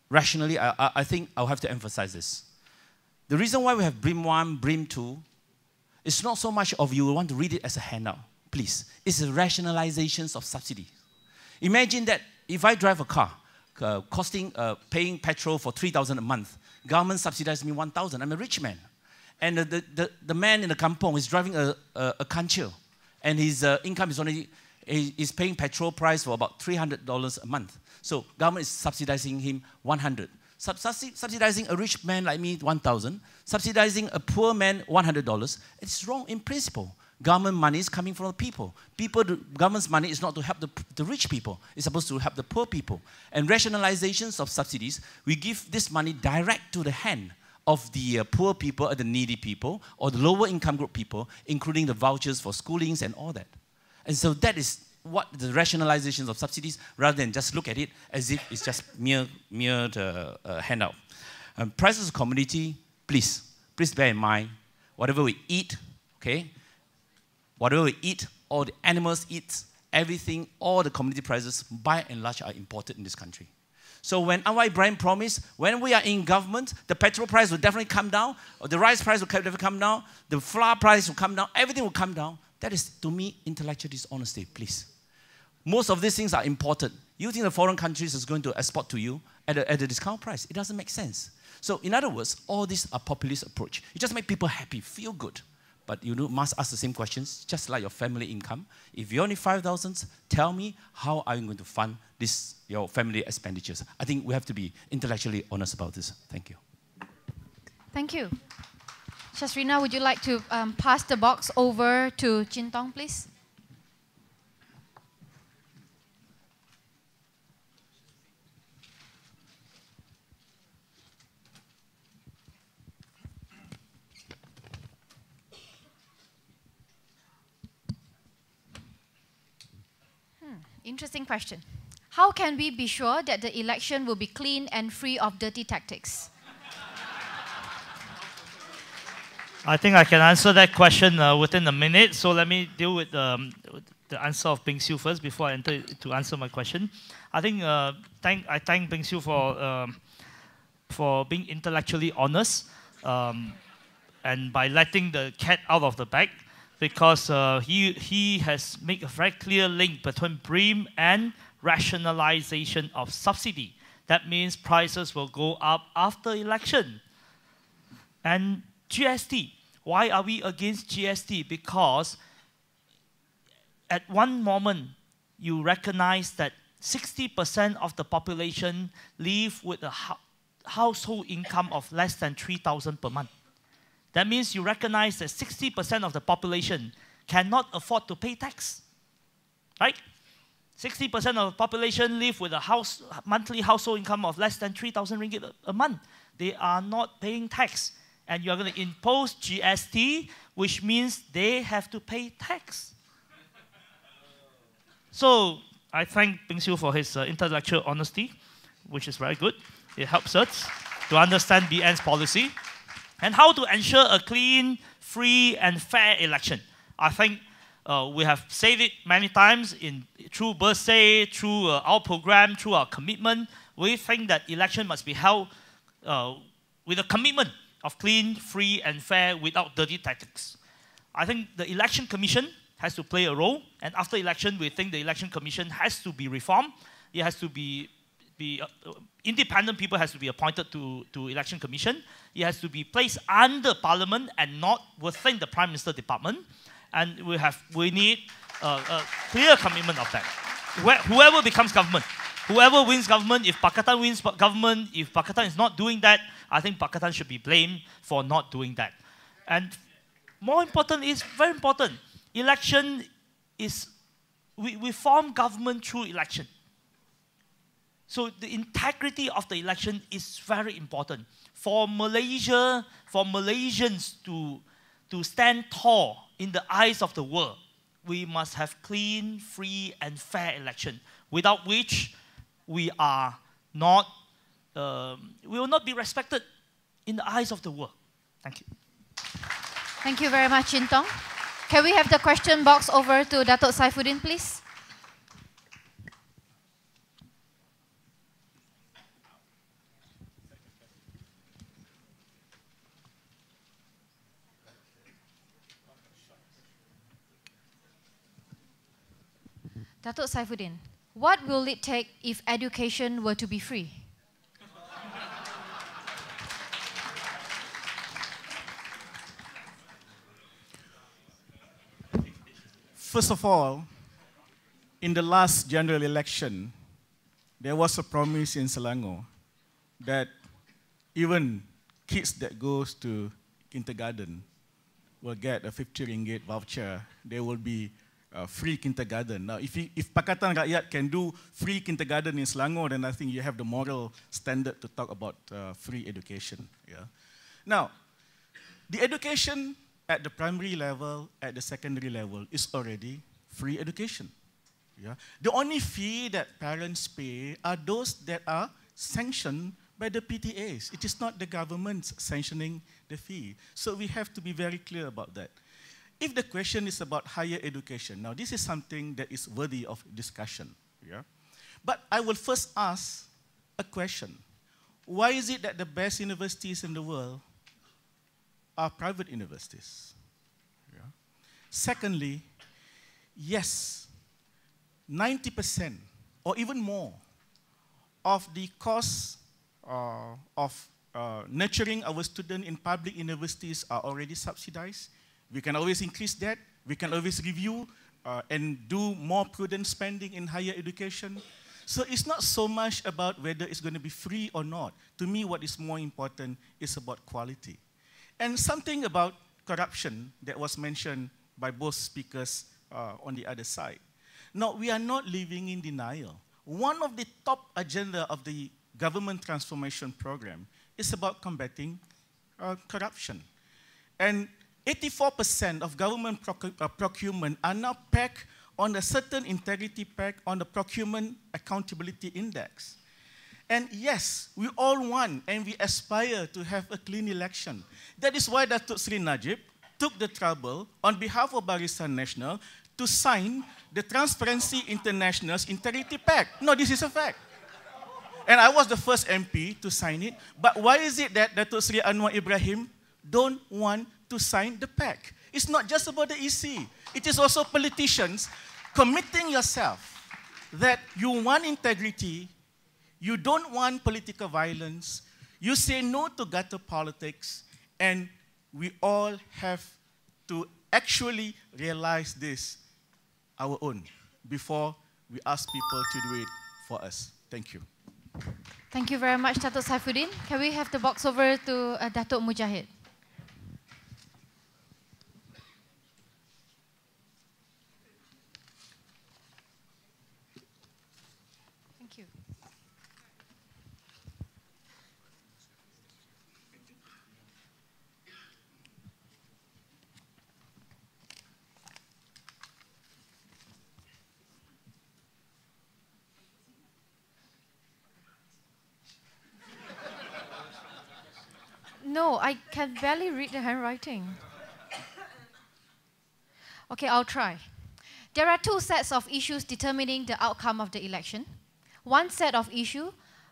Rationally, I think I'll have to emphasize this. The reason why we have BRIM 1, BRIM 2, it's not so much of you want to read it as a handout, please. It's the rationalizations of subsidy. Imagine that if I drive a car, paying petrol for 3,000 a month, government subsidizes me 1,000. I'm a rich man. And the man in the kampong is driving a kanchil, and his income is only, is paying petrol price for about $300 a month. So government is subsidizing him 100. Subsidizing a rich man like me 1,000, subsidizing a poor man $100. It's wrong in principle. Government money is coming from the people. Government's money is not to help the rich people. It's supposed to help the poor people. And rationalizations of subsidies, we give this money direct to the hand of the poor people or the needy people or the lower income group people, including the vouchers for schoolings and all that. And so that is what the rationalizations of subsidies, rather than just look at it as if it's just mere handout. Prices of commodity, please bear in mind, whatever we eat, okay? Whatever we eat, all the animals eat, everything, all the commodity prices, by and large, are imported in this country. So when Anwar Ibrahim promised, when we are in government, the petrol price will definitely come down, or the rice price will definitely come down, the flour price will come down, everything will come down. That is, to me, intellectual dishonesty, please. Most of these things are imported. You think the foreign countries is going to export to you at a discount price? It doesn't make sense. So in other words, all these are populist approach. You just make people happy, feel good. But you must ask the same questions, just like your family income. If you only 5,000, tell me how are you going to fund this, your family expenditures. I think we have to be intellectually honest about this. Thank you. Thank you. Shasrina, would you like to pass the box over to Chin Tong, please? Interesting question. How can we be sure that the election will be clean and free of dirty tactics? I think I can answer that question within a minute. So let me deal with the answer of Ping Sieu first before I enter to answer my question. I think I thank Ping Sieu for being intellectually honest and by letting the cat out of the bag, because he has made a very clear link between BRIM and rationalization of subsidy. That means prices will go up after election. And GST. Why are we against GST? Because at one moment, you recognize that 60% of the population live with a household income of less than 3,000 per month. That means you recognize that 60% of the population cannot afford to pay tax, right? 60% of the population live with a monthly household income of less than 3,000 ringgit a month. They are not paying tax. And you are going to impose GST, which means they have to pay tax. So I thank Ping Sieu for his intellectual honesty, which is very good. It helps us to understand BN's policy and how to ensure a clean, free, and fair election. I think we have said it many times through birthday, through our program, through our commitment. We think that election must be held with a commitment of clean, free, and fair without dirty tactics. I think the Election Commission has to play a role, and after election, we think the Election Commission has to be reformed. It has to be be independent people has to be appointed to election commission. It has to be placed under parliament and not within the prime minister department. And we need a clear commitment of that. Whoever becomes government, whoever wins government, if Pakatan wins government, if Pakatan is not doing that, I think Pakatan should be blamed for not doing that. And more important is, very important, election is, we form government through election. So the integrity of the election is very important. For Malaysia, for Malaysians to stand tall in the eyes of the world, we must have clean, free, and fair election, without which we are not, we will not be respected in the eyes of the world. Thank you. Thank you very much, Chin Tong. Can we have the question box over to Datuk Saifuddin, please? Datuk Saifuddin, what will it take if education were to be free? First of all, in the last general election, there was a promise in Selangor that even kids that goes to kindergarten will get a 50 ringgit voucher. There will be free kindergarten. Now, if Pakatan Rakyat can do free kindergarten in Selangor, then I think you have the moral standard to talk about free education. Yeah. Now, the education at the primary level, at the secondary level, is already free education. Yeah. The only fee that parents pay are those that are sanctioned by the PTAs. It is not the government sanctioning the fee. So we have to be very clear about that. If the question is about higher education, now this is something that is worthy of discussion. Yeah? But I will first ask a question. Why is it that the best universities in the world are private universities? Yeah. Secondly, yes, 90% or even more of the cost of nurturing our students in public universities are already subsidized. We can always increase that. We can always review and do more prudent spending in higher education. So it's not so much about whether it's going to be free or not. To me, what is more important is about quality. And something about corruption that was mentioned by both speakers on the other side. Now, we are not living in denial. One of the top agenda of the government transformation program is about combating corruption. And 84% of government procurement are now pegged on a certain integrity peg on the procurement accountability index. And yes, we all want and we aspire to have a clean election. That is why Datuk Sri Najib took the trouble on behalf of Barisan Nasional to sign the Transparency International's integrity pact. No, this is a fact. And I was the first MP to sign it. But why is it that Datuk Sri Anwar Ibrahim don't want to sign the pact? It's not just about the EC. It is also politicians committing yourself that you want integrity, you don't want political violence, you say no to gutter politics, and we all have to actually realize this our own before we ask people to do it for us. Thank you. Thank you very much, Datuk Saifuddin. Can we have the box over to Datuk Mujahid? Thank you. No, I can barely read the handwriting. Okay, I'll try. There are two sets of issues determining the outcome of the election. One set of issues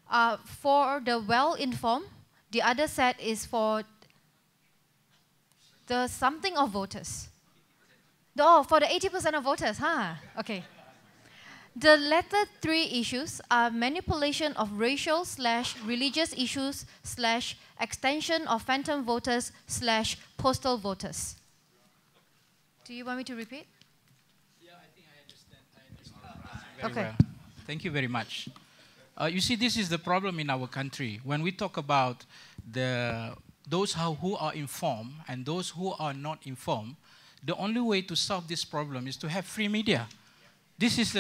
are for the well-informed. The other set is for the something of voters. Oh, for the 80% of voters, huh? Okay. The latter three issues are manipulation of racial / religious issues / extension of phantom voters / postal voters. Do you want me to repeat? Yeah, I think I understand. Okay. Well. Thank you very much. You see, this is the problem in our country. When we talk about those who are informed and those who are not informed, the only way to solve this problem is to have free media. This is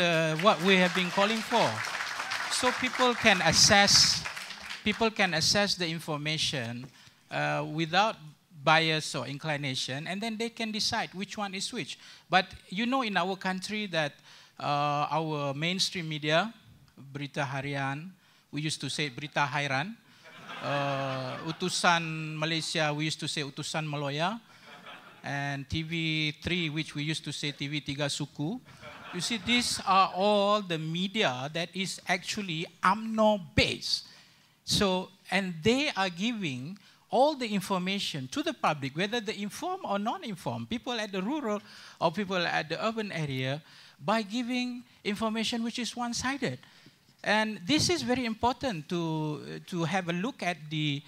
what we have been calling for. So people can assess the information without bias or inclination, and then they can decide which one is which. But you know, in our country that our mainstream media, Berita Harian, we used to say Berita Hairan, Utusan Malaysia, we used to say Utusan Maloya, and TV3, which we used to say TV Tiga Suku. You see, these are all the media that is actually UMNO based. So, and they are giving all the information to the public, whether they informed or non-informed, people at the rural or people at the urban area, by giving information which is one-sided. And this is very important to have a look at the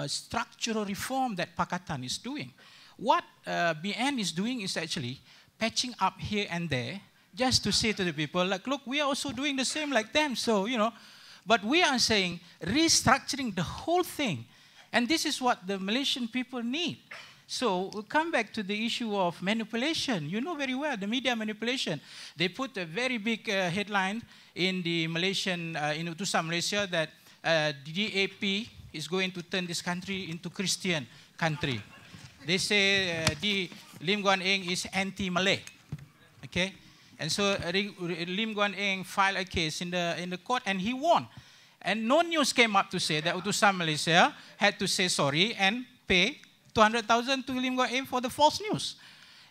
structural reform that Pakatan is doing. What BN is doing is actually patching up here and there, just to say to the people, like, look, we are also doing the same like them, so, you know. But we are saying restructuring the whole thing. And this is what the Malaysian people need. So we'll come back to the issue of manipulation. You know very well, the media manipulation. They put a very big headline in the Malaysian, in Utusan Malaysia, that DAP is going to turn this country into Christian country. They say Lim Guan Eng is anti-Malay. Okay? And so Lim Guan Eng filed a case in the court, and he won. And no news came up to say that Utusan Malaysia had to say sorry and pay 200,000 to Lim Guan Eng for the false news.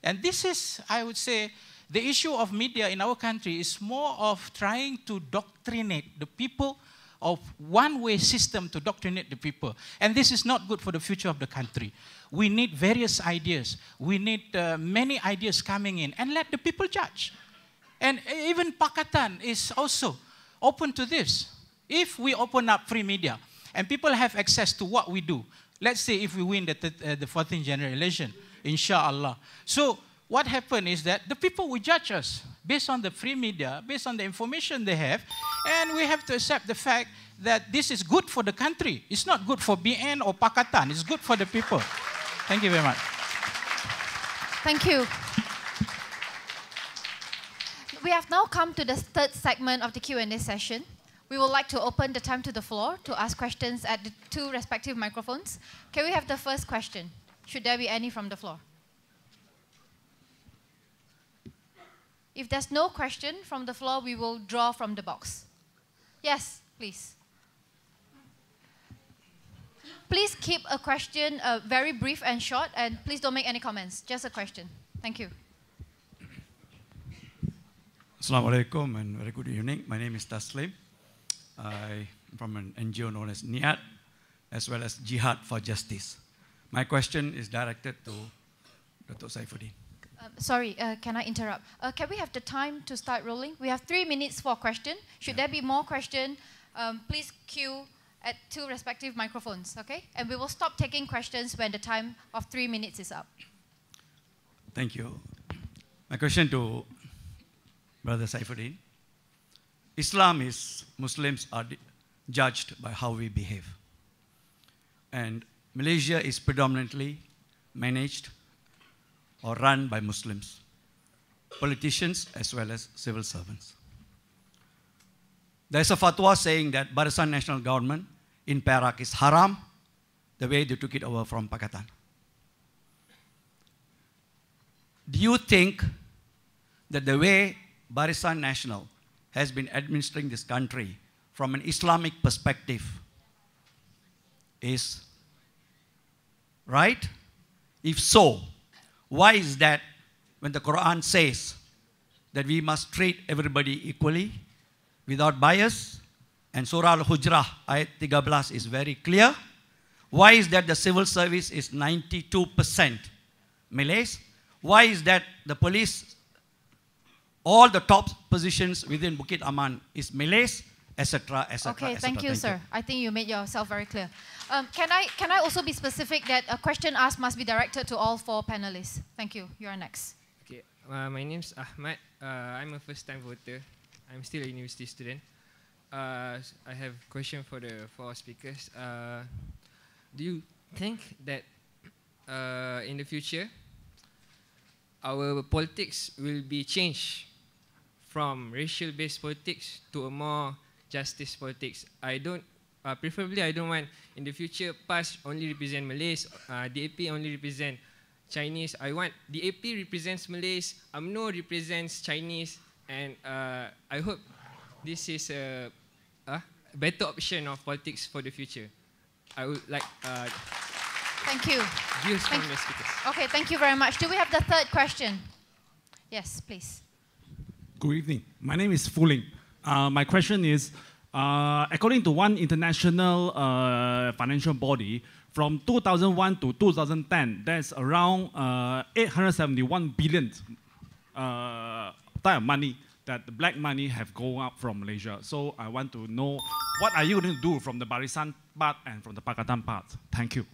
And this is, I would say, the issue of media in our country is more of trying to doctrinate the people, of one-way system to doctrinate the people. And this is not good for the future of the country. We need various ideas. We need many ideas coming in, and let the people judge. And even Pakatan is also open to this. If we open up free media and people have access to what we do, let's say if we win the 14th general election, inshallah. So what happened is that the people will judge us based on the free media, based on the information they have, and we have to accept the fact that this is good for the country. It's not good for BN or Pakatan. It's good for the people. Thank you very much. Thank you. We have now come to the third segment of the Q&A session. We would like to open the time to the floor to ask questions at the two respective microphones. Can we have the first question? Should there be any from the floor? If there's no question from the floor, we will draw from the box. Yes, please. Please keep a question very brief and short, and please don't make any comments. Just a question. Thank you. Assalamu alaikum and very good evening. My name is Taslim. I'm from an NGO known as NIAT, as well as Jihad for Justice. My question is directed to Dr. Saifuddin. Sorry, can I interrupt? Can we have the time to start rolling? We have 3 minutes for question. Should there be more question, please queue at two respective microphones, okay? And we will stop taking questions when the time of 3 minutes is up. Thank you. My question to Brother Saifuddin. Islam is, Muslims are judged by how we behave. And Malaysia is predominantly managed or run by Muslims, politicians as well as civil servants. There's a fatwa saying that Barisan National Government in Perak is haram, the way they took it over from Pakatan. Do you think that the way Barisan National has been administering this country from an Islamic perspective is right? If so, why is that when the Quran says that we must treat everybody equally without bias, and Surah Al-Hujrah, Ayat 13 is very clear, why is that the civil service is 92% Malays? Why is that the police all the top positions within Bukit Aman is Malays, etc., etc. Okay, thank you, sir. I think you made yourself very clear. Can I also be specific that a question asked must be directed to all 4 panelists? Thank you. You are next. Okay, my name's Ahmad. I'm a first-time voter. I'm still a university student. I have a question for the 4 speakers. Do you think that in the future, our politics will be changed from racial-based politics to a more justice politics? Preferably I don't want in the future PAS only represent Malays, DAP only represent Chinese. I want DAP represents Malays, UMNO represents Chinese, and I hope this is a better option of politics for the future. I would like thank you. Views from the speakers. Okay, thank you very much. Do we have the 3rd question? Yes, please. Good evening. My name is Fuling. My question is, according to one international financial body, from 2001 to 2010, there's around 871 billion type of money that the black money have gone up from Malaysia. So I want to know, what are you going to do from the Barisan part and from the Pakatan part? Thank you.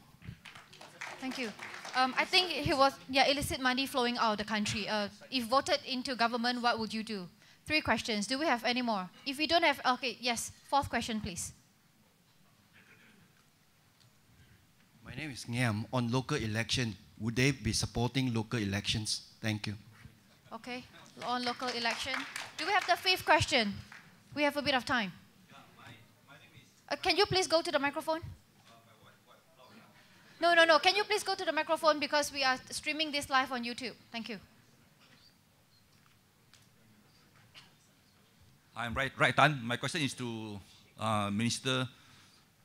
Thank you. I think he was, illicit money flowing out of the country. If voted into government, what would you do? 3 questions. Do we have any more? If we don't have, okay, yes. 4th question, please. My name is Ngiam. On local election, would they be supporting local elections? Thank you. Okay, on local election. Do we have the 5th question? We have a bit of time. Can you please go to the microphone? No. Can you please go to the microphone because we are streaming this live on YouTube. Thank you. I'm right Tan. My question is to Minister,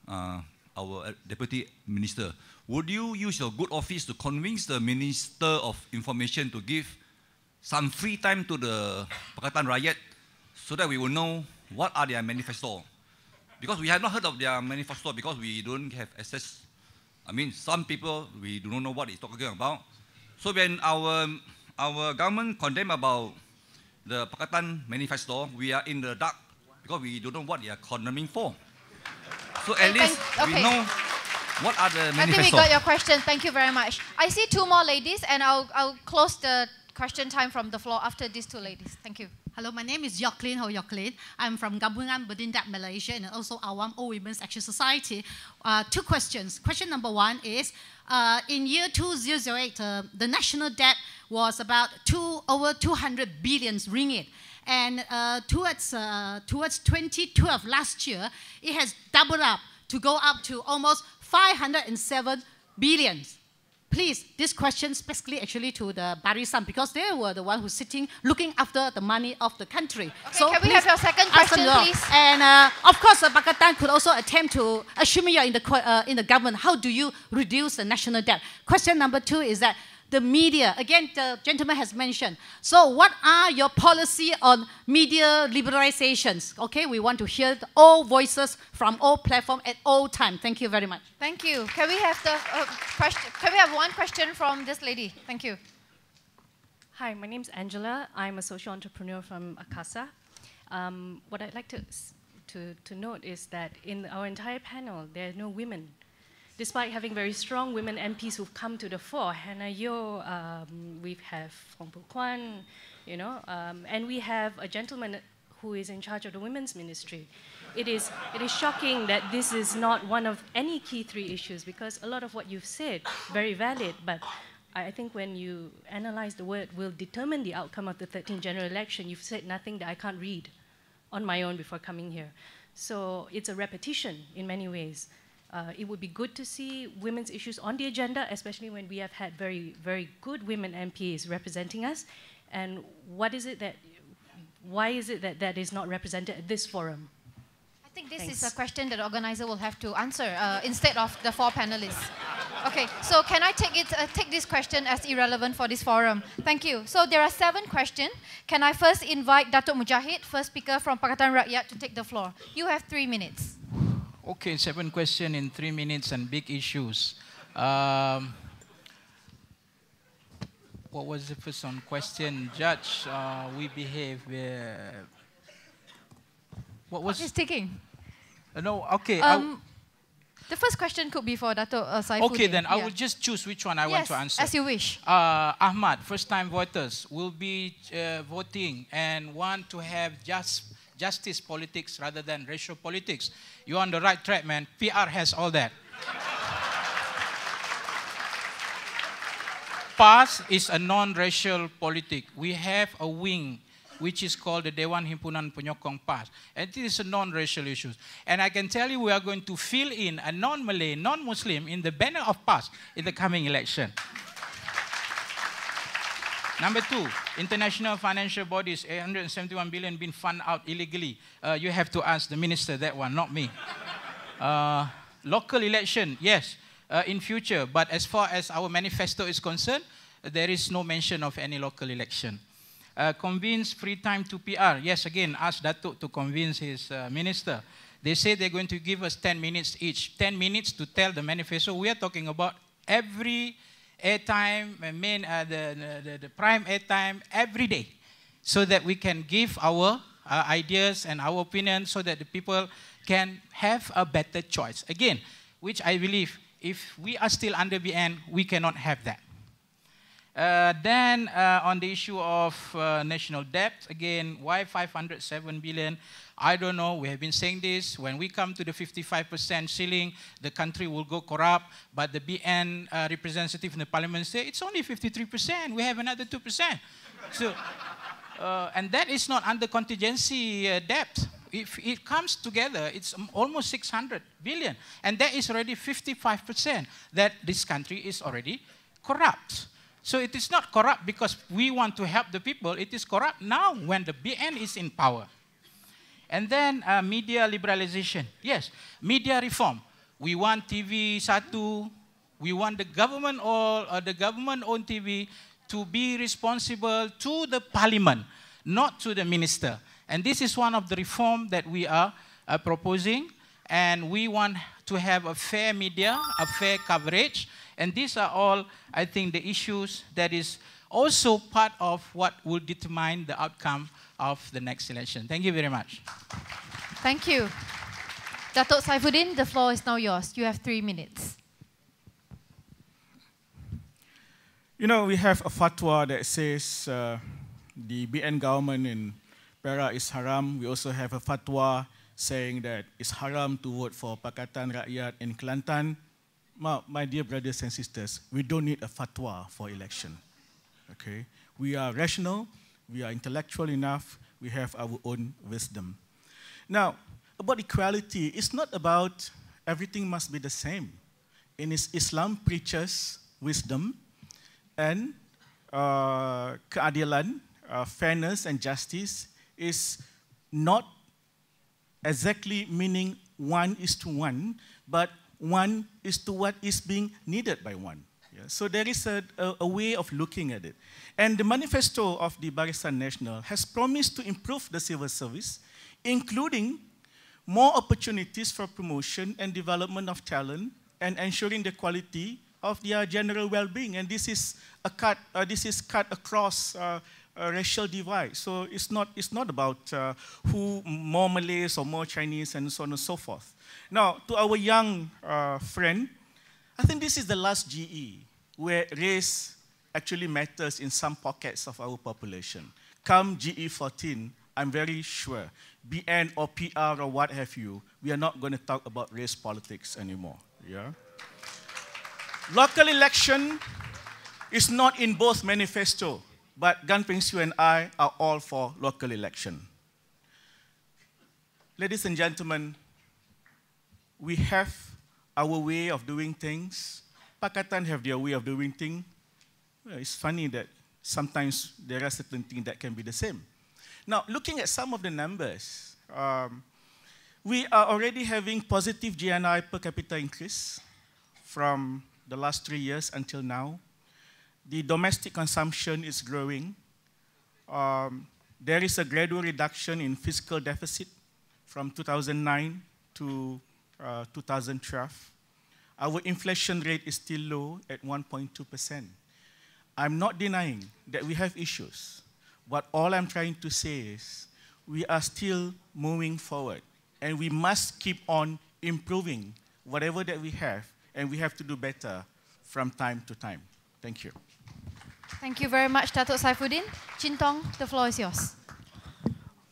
our Deputy Minister. Would you use your good office to convince the Minister of Information to give some free time to the Pakatan Rakyat so that we will know what are their manifesto? Because we have not heard of their manifesto because we don't have access. I mean, some people, we do not know what it's talking about. So when our government condemn about the Pakatan Manifesto, we are in the dark because we don't know what they are condemning for. So at least we know what are the manifesto. I think we got your question. Thank you very much. I see 2 more ladies, and I'll close the question time from the floor after these 2 ladies. Thank you. Hello, my name is Yoklin Ho Yoklin. I'm from Gabungan, Berindak, Malaysia, and also Awam All Women's Action Society. 2 questions. Question number 1 is, in year 2008, the national debt was about over 200 billion ringgit. And towards 2012, last year, it has doubled up to go up to almost 507 billion. Please, this question specifically actually to the Barisan because they were the one who's sitting looking after the money of the country. Okay, so can we have your 2nd question, please? And of course, Pakatan could also attempt to, assuming you're in the government, how do you reduce the national debt? Question number 2 is that the media, again, the gentleman has mentioned. So what are your policy on media liberalizations? Okay, we want to hear all voices from all platforms at all time. Thank you very much. Thank you. Can we have the question? Can we have 1 question from this lady? Thank you. Hi, my name is Angela. I'm a social entrepreneur from Akasa. What I'd like to note is that in our entire panel, there are no women. Despite having very strong women MPs who've come to the fore, Hannah Yeoh, we have Fong Pu Kwan, and we have a gentleman who is in charge of the women's ministry. It is shocking that this is not one of any key 3 issues because a lot of what you've said, very valid, but I think when you analyze the word will determine the outcome of the 13th general election, you've said nothing that I can't read on my own before coming here. So it's a repetition in many ways. It would be good to see women's issues on the agenda, especially when we have had very, very good women MPs representing us. And why is it that that is not represented at this forum? I think this is a question that the organizer will have to answer instead of the 4 panelists. Okay, so can I take this question as irrelevant for this forum? Thank you. So there are 7 questions. Can I first invite Datuk Mujahid, first speaker from Pakatan Rakyat, to take the floor? You have 3 minutes. Okay, 7 questions in 3 minutes and big issues. what was the first one question? Judge, we behave. What was? He's taking. No, okay. The first question could be for Dato' Saifuddin. Okay, then I will just choose which one I want to answer. As you wish. Ahmad, first-time voters, will be voting and want to have justice politics rather than racial politics. You're on the right track, man. PR has all that. PAS is a non-racial politic. We have a wing which is called the Dewan Himpunan Penyokong PAS. And it is a non-racial issue. And I can tell you we are going to fill in a non-Malay, non-Muslim in the banner of PAS in the coming election. Number 2, international financial bodies, 871 billion being funded out illegally. You have to ask the minister that one, not me. Local election, yes, in future. But as far as our manifesto is concerned, there is no mention of any local election. Convince free time to PR. Yes, again, ask Datuk to convince his minister. They say they're going to give us 10 minutes each. 10 minutes to tell the manifesto. We are talking about every airtime, the prime airtime every day, so that we can give our ideas and our opinions so that the people can have a better choice. Again, which I believe if we are still under BN, we cannot have that. Then on the issue of national debt, again, why 507 billion? I don't know. We have been saying this. When we come to the 55% ceiling, the country will go corrupt. But the BN representative in the parliament say it's only 53%. We have another 2%. So, and that is not under contingency debt. If it comes together, it's almost 600 billion. And that is already 55% that this country is already corrupt. So it is not corrupt because we want to help the people. It is corrupt now when the BN is in power. And then media liberalization. Yes, media reform. We want TV Satu. We want the government or the government-owned TV to be responsible to the parliament, not to the minister. And this is one of the reforms that we are proposing. And we want to have a fair media, a fair coverage. And these are all, I think, the issues that is also part of what will determine the outcome of the next election. Thank you very much. Thank you. Dato' Saifuddin, the floor is now yours. You have 3 minutes. You know, we have a fatwa that says the BN government in Perak is haram. We also have a fatwa saying that it's haram to vote for Pakatan Rakyat in Kelantan. My dear brothers and sisters, we don't need a fatwa for election. Okay? We are rational, we are intellectual enough, we have our own wisdom. Now, about equality, it's not about everything must be the same. In Islam preaches wisdom and keadilan, fairness and justice is not exactly meaning 1:1, but 1:to what is being needed by one. Yeah? So there is a way of looking at it. And the manifesto of the Barisan Nasional has promised to improve the civil service, including more opportunities for promotion and development of talent and ensuring the quality of their general well-being. And this is cut across racial divide. So it's not about who more Malays or more Chinese and so on and so forth. Now, to our young friend, I think this is the last GE where race actually matters in some pockets of our population. Come GE14, I'm very sure, BN or PR or what have you, we are not going to talk about race politics anymore. Yeah? Local election is not in both manifesto, but Gan Ping Sieu and I are all for local election. Ladies and gentlemen, we have our way of doing things. Pakatan have their way of doing things. Well, it's funny that sometimes there are certain things that can be the same. Now, looking at some of the numbers, we are already having positive GNI per capita increase from the last 3 years until now. The domestic consumption is growing. There is a gradual reduction in fiscal deficit from 2009 to 2012. Our inflation rate is still low at 1.2%. I'm not denying that we have issues. But all I'm trying to say is we are still moving forward. And we must keep on improving whatever that we have. And we have to do better from time to time. Thank you. Thank you very much, Datuk Saifuddin. Chin Tong, the floor is yours.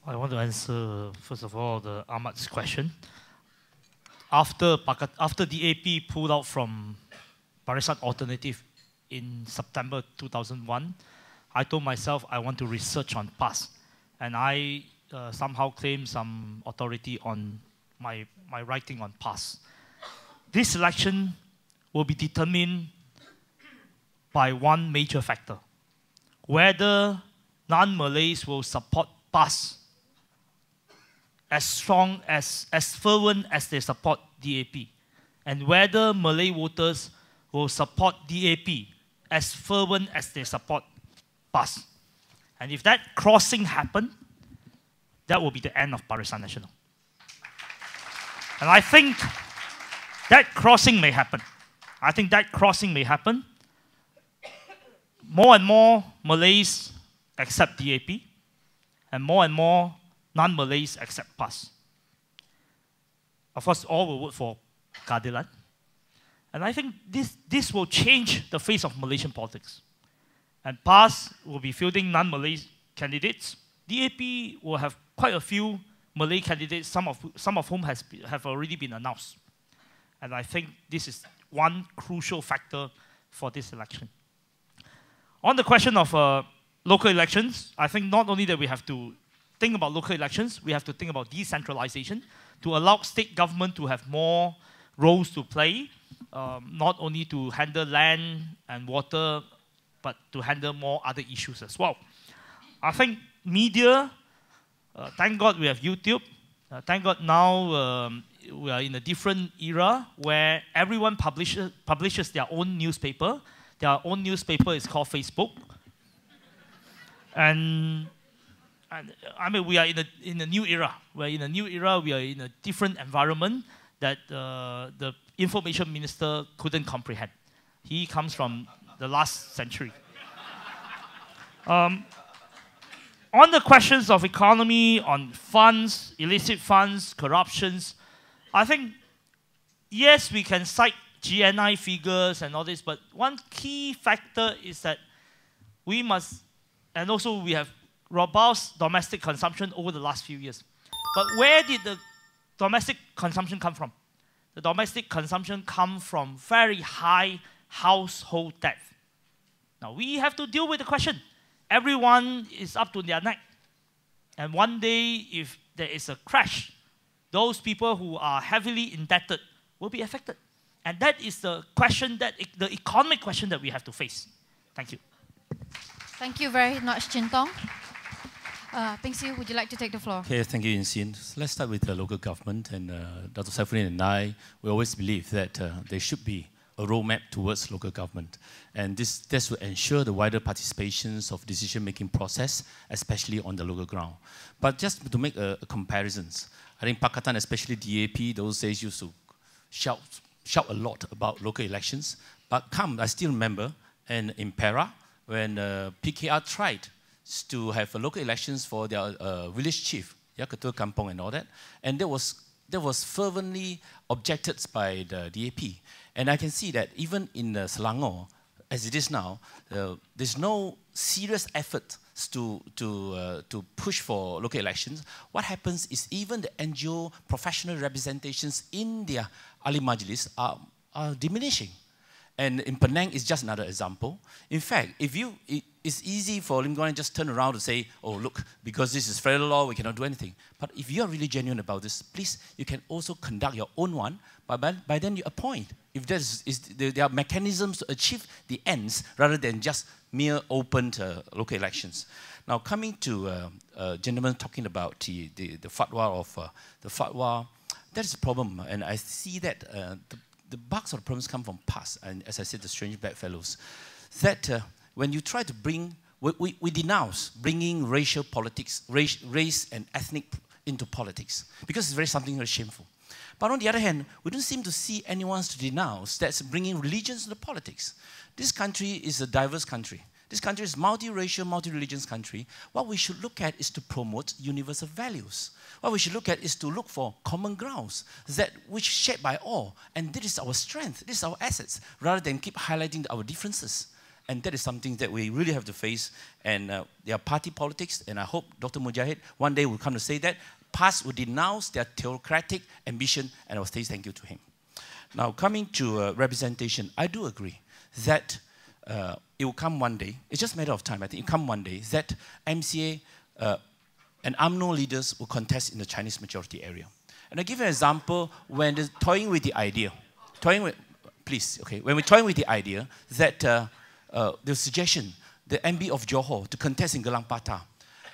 I want to answer, first of all, the Ahmad's question. After DAP pulled out from Barisan Alternative in September 2001, I told myself I want to research on PAS. And I somehow claim some authority on my writing on PAS. This election will be determined by one major factor: whether non-Malays will support PAS as strong, as fervent as they support DAP, and whether Malay voters will support DAP as fervent as they support PAS. And if that crossing happens, that will be the end of Barisan Nasional. And I think that crossing may happen. I think that crossing may happen. More and more Malays accept DAP, and more non-Malays accept PAS. Of course, all will vote for Keadilan. And I think this will change the face of Malaysian politics. And PAS will be fielding non-Malay candidates. DAP will have quite a few Malay candidates, some of whom have already been announced. And I think this is one crucial factor for this election. On the question of local elections, I think not only that we have to think about local elections, we have to think about decentralization to allow state government to have more roles to play, not only to handle land and water, but to handle more other issues as well. I think media, thank God we have YouTube. Thank God now we are in a different era where everyone publishes their own newspaper. Their own newspaper is called Facebook. And I mean, we are in a new era. We're in a new era. We are in a different environment that the information minister couldn't comprehend. He comes from the last century. On the questions of economy, on funds, illicit funds, corruptions, I think, yes, we can cite GNI figures and all this, but one key factor is that we must, and also we have robust domestic consumption over the last few years. But where did the domestic consumption come from? The domestic consumption comes from very high household debt. Now we have to deal with the question. Everyone is up to their neck. And one day, if there is a crash, those people who are heavily indebted will be affected. And that is the question, the economic question that we have to face. Thank you. Thank you very much, Chin Tong. Ping Sieu, would you like to take the floor? Okay, thank you, Yin. Let's start with the local government. And Dr. Saifuddin and I, we always believe that there should be a roadmap towards local government. And this will ensure the wider participations of decision-making process, especially on the local ground. But just to make comparisons, I think Pakatan, especially DAP, those days used to shout a lot about local elections. But I still remember, and in Perak, when PKR tried to have local elections for their village chief, Ketua Kampung and all that, and that was fervently objected by the DAP. And I can see that even in Selangor, as it is now, there's no serious effort to push for local elections. What happens is even the NGO professional representations in their Ali Majlis are diminishing. And in Penang is just another example. In fact, it's easy for Lim Guan to just turn around and say, oh, look, because this is federal law, we cannot do anything. But if you're really genuine about this, please, you can also conduct your own one, but by then you appoint. If there are mechanisms to achieve the ends rather than just mere open local elections. Now, coming to gentlemen talking about the fatwa of the fatwa, that is a problem. And I see that the bugs of the problems come from past, and as I said, the strange black fellows. That when you try to bring, we denounce bringing racial politics, race and ethnic into politics, because it's something very shameful. But on the other hand, we don't seem to see anyone to denounce that's bringing religions into politics. This country is a diverse country. This country is multiracial, multi-religious country. What we should look at is to promote universal values. What we should look at is to look for common grounds that which is shared by all. And this is our strength, this is our assets, rather than keep highlighting our differences. And that is something that we really have to face. And there are party politics, and I hope Dr. Mujahid one day will come to say that. PAS will denounce their theocratic ambition, and I will say thank you to him. Now, coming to representation, I do agree that it will come one day, it's just a matter of time, I think it will come one day, that MCA and UMNO leaders will contest in the Chinese majority area. And I'll give you an example when they're toying with the idea, when we're toying with the idea that the suggestion, the MB of Johor to contest in Gelang Patah,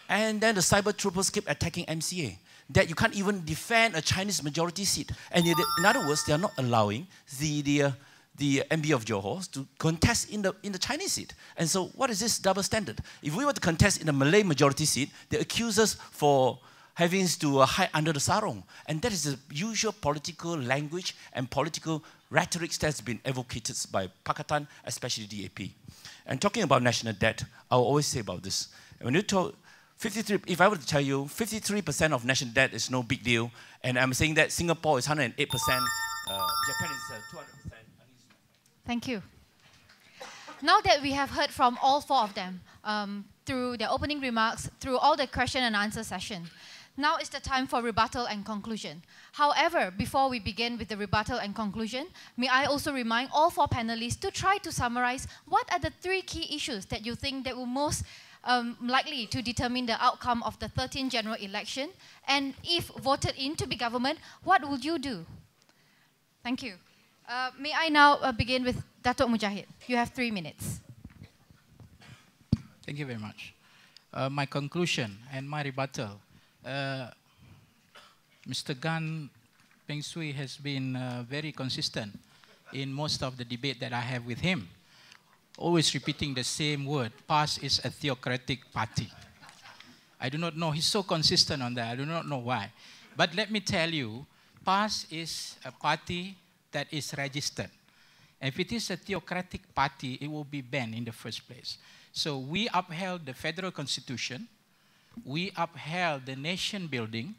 and then the cyber troopers keep attacking MCA, that you can't even defend a Chinese majority seat. And in other words, they are not allowing the MB of Johor to contest in the Chinese seat. And so what is this double standard? If we were to contest in the Malay majority seat, they accuse us for having to hide under the sarong. And that is the usual political language and political rhetoric that's been advocated by Pakatan, especially DAP. And talking about national debt, I will always say about this. When you talk, 53, if I were to tell you 53% of national debt is no big deal, and I'm saying that Singapore is 108%, Japan is 200%. Thank you. Now that we have heard from all four of them, through their opening remarks, through all the question and answer session, now is the time for rebuttal and conclusion. However, before we begin with the rebuttal and conclusion, may I also remind all four panelists to try to summarize what are the 3 key issues that you think that will most likely to determine the outcome of the 13th general election, and if voted in to be government, what will you do? Thank you. May I now begin with Datuk Mujahid. You have 3 minutes. Thank you very much. My conclusion and my rebuttal. Mr. Gan Ping Sieu has been very consistent in most of the debate that I have with him, always repeating the same word. PAS is a theocratic party. I do not know. He's so consistent on that. I do not know why. But let me tell you, PAS is a party that is registered. If it is a theocratic party, it will be banned in the first place. So we upheld the federal constitution, we upheld the nation building,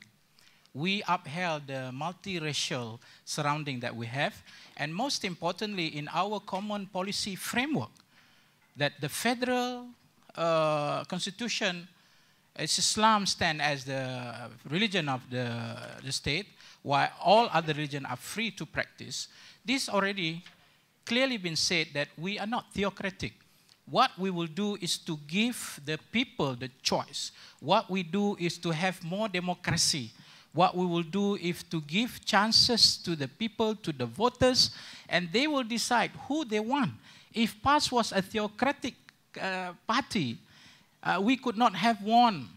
we upheld the multiracial surrounding that we have, and most importantly, in our common policy framework, that the federal constitution, as Islam stands as the religion of the state, while all other religions are free to practice. This already clearly been said that we are not theocratic. What we will do is to give the people the choice. What we do is to have more democracy. What we will do is to give chances to the people, to the voters, and they will decide who they want. If PAS was a theocratic party, we could not have won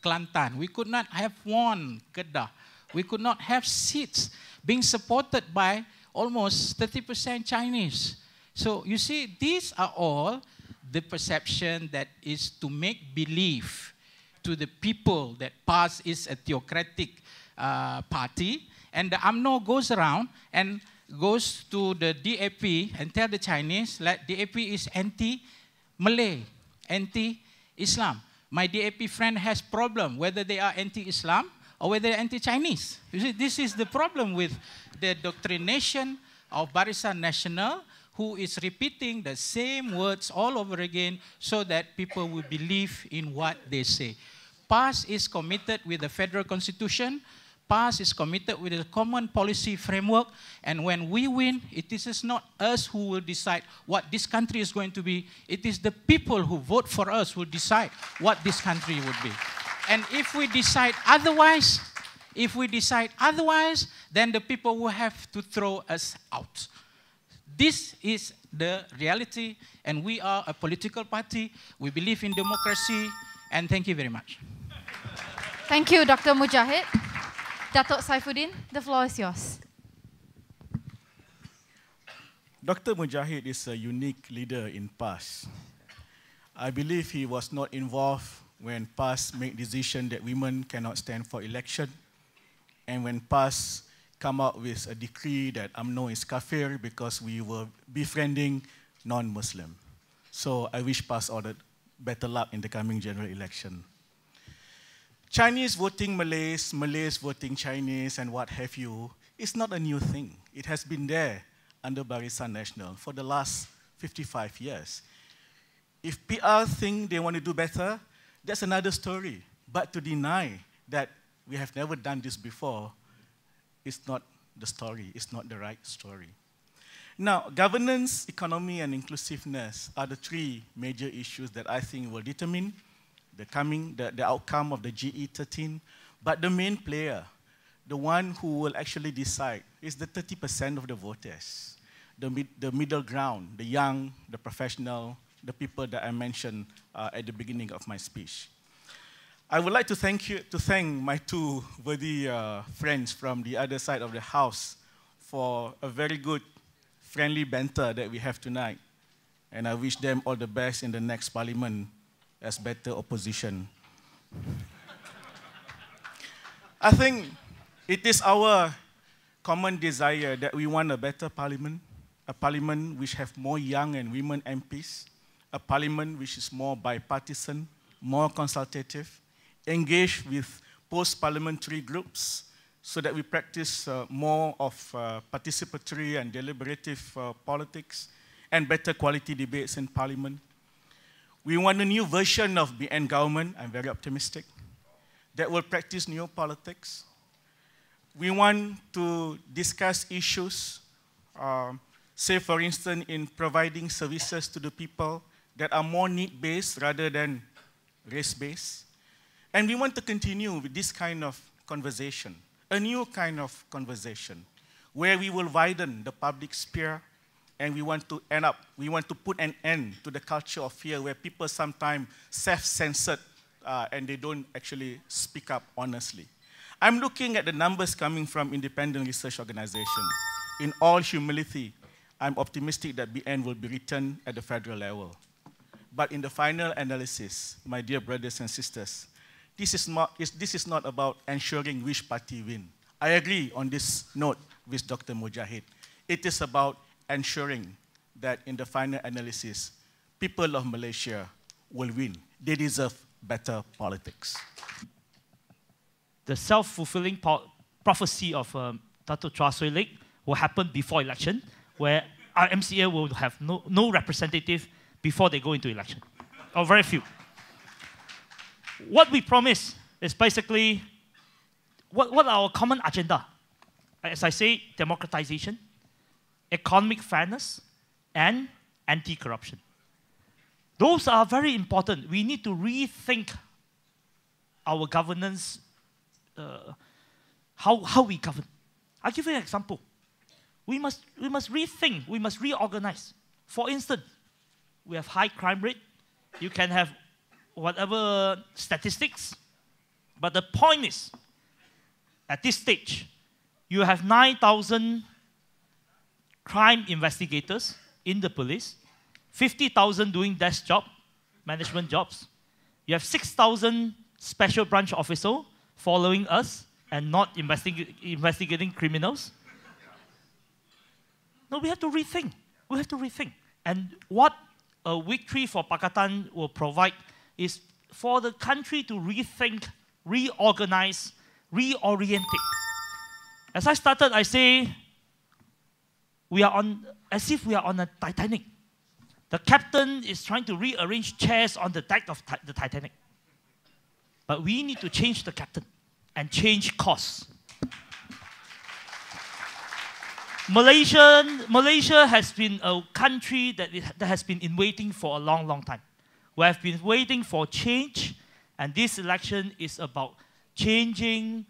Kelantan. We could not have won Kedah. We could not have seats being supported by almost 30% Chinese. So you see, these are all the perception that is to make believe to the people that PAS is a theocratic party, and the UMNO goes around and goes to the DAP and tell the Chinese that DAP is anti-Malay, anti-Islam. My DAP friend has problem whether they are anti-Islam or whether they're anti-Chinese. You see, this is the problem with the doctrination of Barisan Nasional, who is repeating the same words all over again so that people will believe in what they say. PAS is committed with the federal constitution. PAS is committed with a common policy framework. And when we win, it is not us who will decide what this country is going to be. It is the people who vote for us who decide what this country would be. And if we decide otherwise, then the people will have to throw us out. This is the reality, and we are a political party. We believe in democracy, and thank you very much. Thank you, Dr. Mujahid. Datuk Saifuddin, the floor is yours. Dr. Mujahid is a unique leader in PAS. I believe he was not involved when PAS made decision that women cannot stand for election, and when PAS come out with a decree that UMNO is kafir because we were befriending non-Muslim. So I wish PAS all the better luck in the coming general election. Chinese voting Malays, Malays voting Chinese, and what have you, is not a new thing. It has been there under Barisan Nasional for the last 55 years. If PR think they want to do better, that's another story. But to deny that we have never done this before is not the story, it's not the right story. Now, governance, economy, and inclusiveness are the three major issues that I think will determine the outcome of the GE13. But the main player, the one who will actually decide, is the 30% of the voters, the middle ground, the young, the professional, the people that I mentioned at the beginning of my speech. I would like to thank my two worthy friends from the other side of the house for a very good, friendly banter that we have tonight. And I wish them all the best in the next parliament as better opposition. I think it is our common desire that we want a better parliament, a parliament which have more young and women MPs, a parliament which is more bipartisan, more consultative, engaged with post-parliamentary groups so that we practice more of participatory and deliberative politics and better quality debates in parliament. We want a new version of BN government, I'm very optimistic, that will practice new politics. We want to discuss issues, say for instance, in providing services to the people that are more need-based rather than race-based. And we want to continue with this kind of conversation, a new kind of conversation, where we will widen the public sphere, and we want to put an end to the culture of fear where people sometimes self-censored and they don't actually speak up honestly. I'm looking at the numbers coming from independent research organizations. In all humility, I'm optimistic that BN will be returned at the federal level. But in the final analysis, my dear brothers and sisters, this is not about ensuring which party win. I agree on this note with Dr. Mujahid. It is about ensuring that in the final analysis, people of Malaysia will win. They deserve better politics. The self-fulfilling prophecy of Dato' Chua Sui Lik will happen before election, where our MCA will have no representative before they go into election, or very few. What we promise is basically what our common agenda. As I say, democratization, economic fairness, and anti-corruption. Those are very important. We need to rethink our governance, how we govern. I'll give you an example. We must rethink, we must reorganize. For instance, we have high crime rate. You can have whatever statistics, but the point is, at this stage, you have 9,000 crime investigators in the police, 50,000 doing desk job, management jobs. You have 6,000 special branch officers following us and not investigating criminals. No, we have to rethink. We have to rethink. And what a victory for Pakatan will provide is for the country to rethink, reorganize, reorient it. As I started, I say, as if we are on a Titanic. The captain is trying to rearrange chairs on the deck of the Titanic. But we need to change the captain and change course. Malaysia has been a country that has been in waiting for a long, long time. We have been waiting for change, and this election is about changing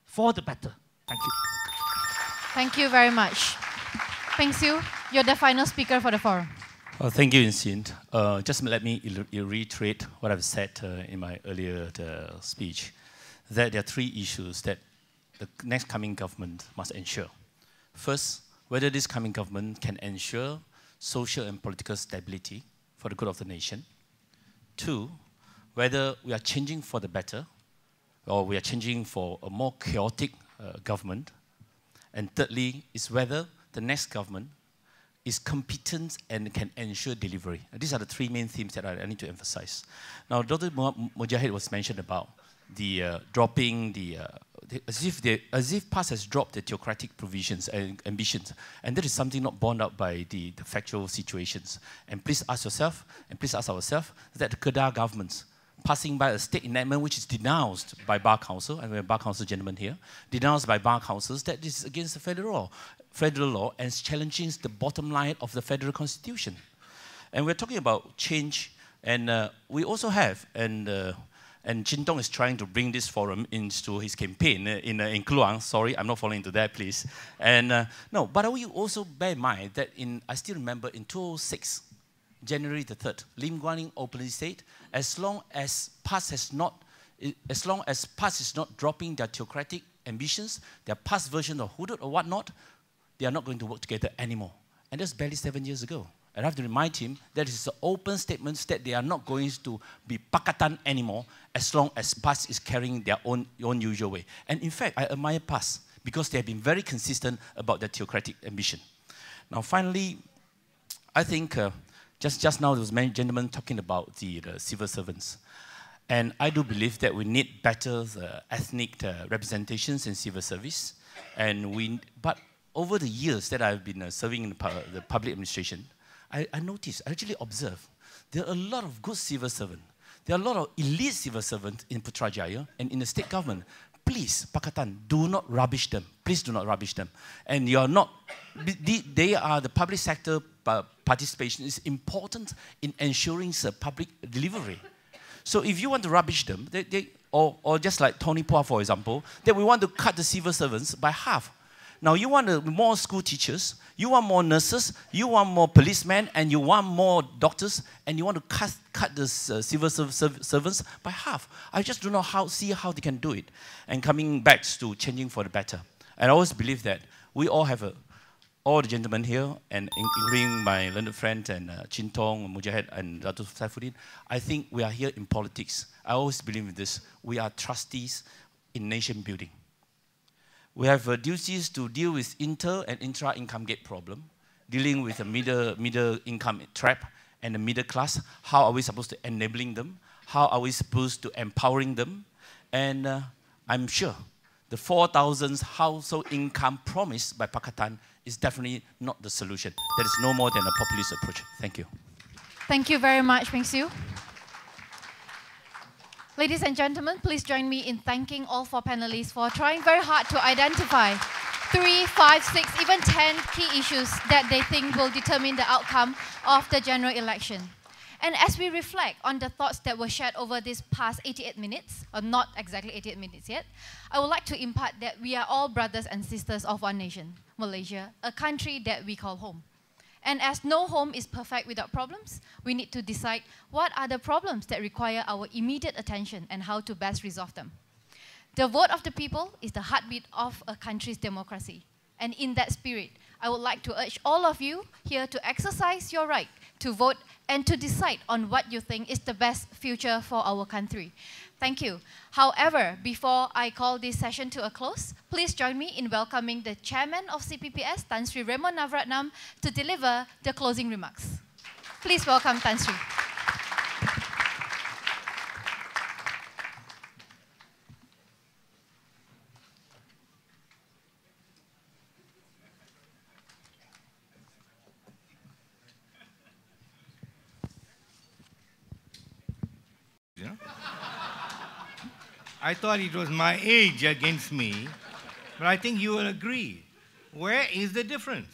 for the better. Thank you. Thank you very much. Ping Sieu, you're the final speaker for the forum. Thank you, Insin. Just let me reiterate what I've said in my earlier speech, that there are three issues that the next coming government must ensure. First, whether this coming government can ensure social and political stability for the good of the nation. Two, whether we are changing for the better or we are changing for a more chaotic government. And thirdly, is whether the next government is competent and can ensure delivery. And these are the three main themes that I need to emphasize. Now, Dr. Mujahid was mentioned about the dropping the, as if PAS has dropped the theocratic provisions and ambitions. And that is something not borne out by the factual situations. And please ask yourself, and please ask ourselves, that the Kedah government passing by a state enactment which is denounced by Bar Council, and we have Bar Council gentlemen here, denounced by Bar Councils that this is against the federal law and challenging the bottom line of the federal constitution. And we're talking about change, and we also have, and Chin Tong is trying to bring this forum into his campaign in Kluang. Sorry, I'm not falling into that, please. And no, but we also bear in mind that I still remember in 2006, January the 3rd, Lim Guan Yin openly said, as long as PAS is not dropping their theocratic ambitions, their past version of Hudud or whatnot, they are not going to work together anymore. And that's barely 7 years ago. And I have to remind him that it's an open statement that they are not going to be Pakatan anymore as long as PAS is carrying their own usual way. And in fact, I admire PAS because they have been very consistent about their theocratic ambition. Now, finally, I think just now there was many gentlemen talking about the civil servants. And I do believe that we need better ethnic representations in civil service. But over the years that I've been serving in the public administration, I noticed, I actually observed, there are a lot of good civil servants. There are a lot of elite civil servants in Putrajaya and in the state government. Please, Pakatan, do not rubbish them. Please do not rubbish them. And you are not, they are the public sector participation is important in ensuring public delivery. So if you want to rubbish them, or just like Tony Pua, for example, that we want to cut the civil servants by half. Now you want more school teachers, you want more nurses, you want more policemen, and you want more doctors, and you want to cut the civil servants by half. I just do not see how they can do it. And coming back to changing for the better. And I always believe that we all have all the gentlemen here, and including my learned friend and Chin Tong, Mujahid, and Dr. Saifuddin, I think we are here in politics. I always believe in this. We are trustees in nation building. We have duties to deal with inter and intra-income gap problem, dealing with the middle income trap and the middle class. How are we supposed to enabling them? How are we supposed to empowering them? And I'm sure the 4,000 household income promised by Pakatan is definitely not the solution. That is no more than a populist approach. Thank you. Thank you very much, Ping Sieu. Ladies and gentlemen, please join me in thanking all four panelists for trying very hard to identify 3, 5, 6, even 10 key issues that they think will determine the outcome of the general election. And as we reflect on the thoughts that were shared over these past 88 minutes, or not exactly 88 minutes yet, I would like to impart that we are all brothers and sisters of one nation, Malaysia, a country that we call home. And as no home is perfect without problems, we need to decide what are the problems that require our immediate attention and how to best resolve them. The vote of the people is the heartbeat of a country's democracy. And in that spirit, I would like to urge all of you here to exercise your right to vote and to decide on what you think is the best future for our country. Thank you. However, before I call this session to a close, please join me in welcoming the chairman of CPPS, Tan Sri Raymond Navratnam, to deliver the closing remarks. Please welcome Tan Sri. I thought it was my age against me, but I think you will agree. Where is the difference?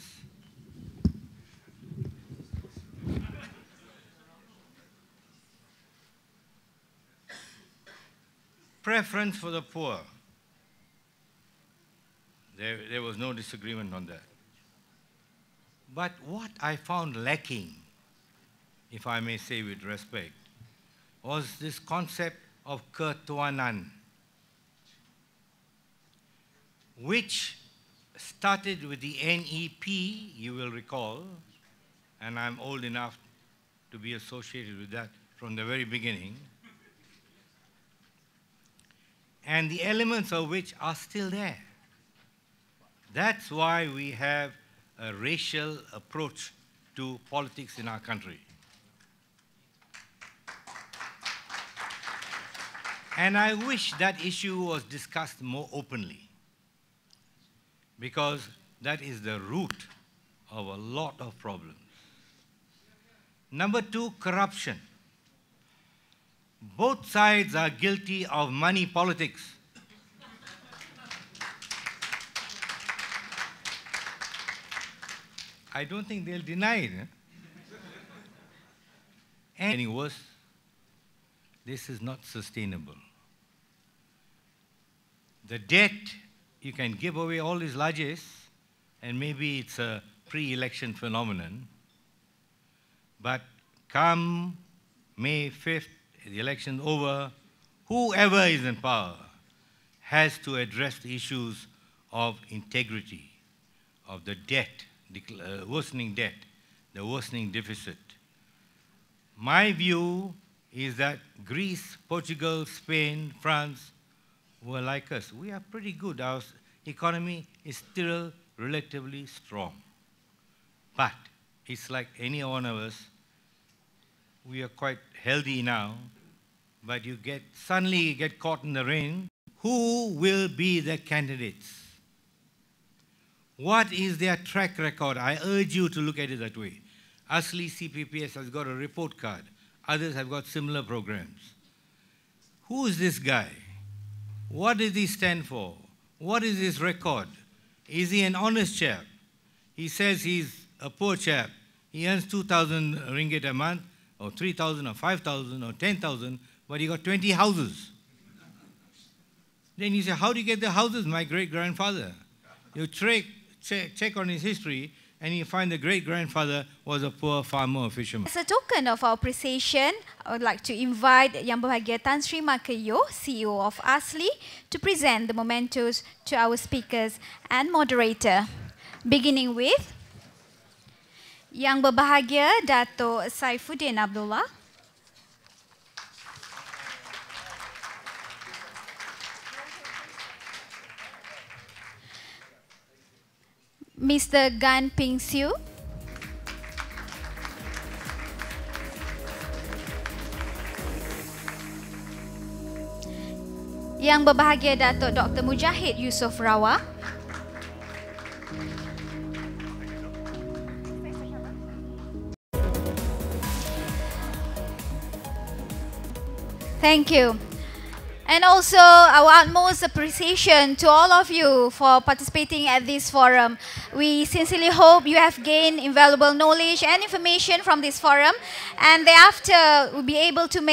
Preference for the poor. There was no disagreement on that. But what I found lacking, if I may say with respect, was this concept of ketuanan, which started with the NEP, you will recall, and I'm old enough to be associated with that from the very beginning, and the elements of which are still there. That's why we have a racial approach to politics in our country. And I wish that issue was discussed more openly, because that is the root of a lot of problems. Number two, corruption. Both sides are guilty of money politics. I don't think they'll deny it. And getting worse, this is not sustainable. The debt, you can give away all these largesse, and maybe it's a pre-election phenomenon, but come May 5th, the election over, whoever is in power has to address the issues of integrity, of the debt, worsening debt, the worsening deficit. My view is that Greece, Portugal, Spain, France were like us. We are pretty good. Our economy is still relatively strong. But it's like any one of us. We are quite healthy now, but suddenly you get caught in the rain. Who will be the candidates? What is their track record? I urge you to look at it that way. Asli CPPS has got a report card. Others have got similar programs. Who is this guy? What does he stand for? What is his record? Is he an honest chap? He says he's a poor chap. He earns 2,000 ringgit a month, or 3,000, or 5,000, or 10,000, but he got 20 houses. Then you say, how do you get the houses? My great-grandfather. You check on his history, and you find the great-grandfather was a poor farmer or fisherman. As a token of our appreciation, I would like to invite Yang Berbahagia Tan Sri Makayo, CEO of ASLI, to present the mementos to our speakers and moderator. Beginning with Yang Berbahagia Dato' Saifuddin Abdullah, Mr. Gan Ping Sieu, Yang Berbahagia Dato' Dr. Mujahid Rawa, thank you. And also our utmost appreciation to all of you for participating at this forum. We sincerely hope you have gained invaluable knowledge and information from this forum, and thereafter we'll be able to make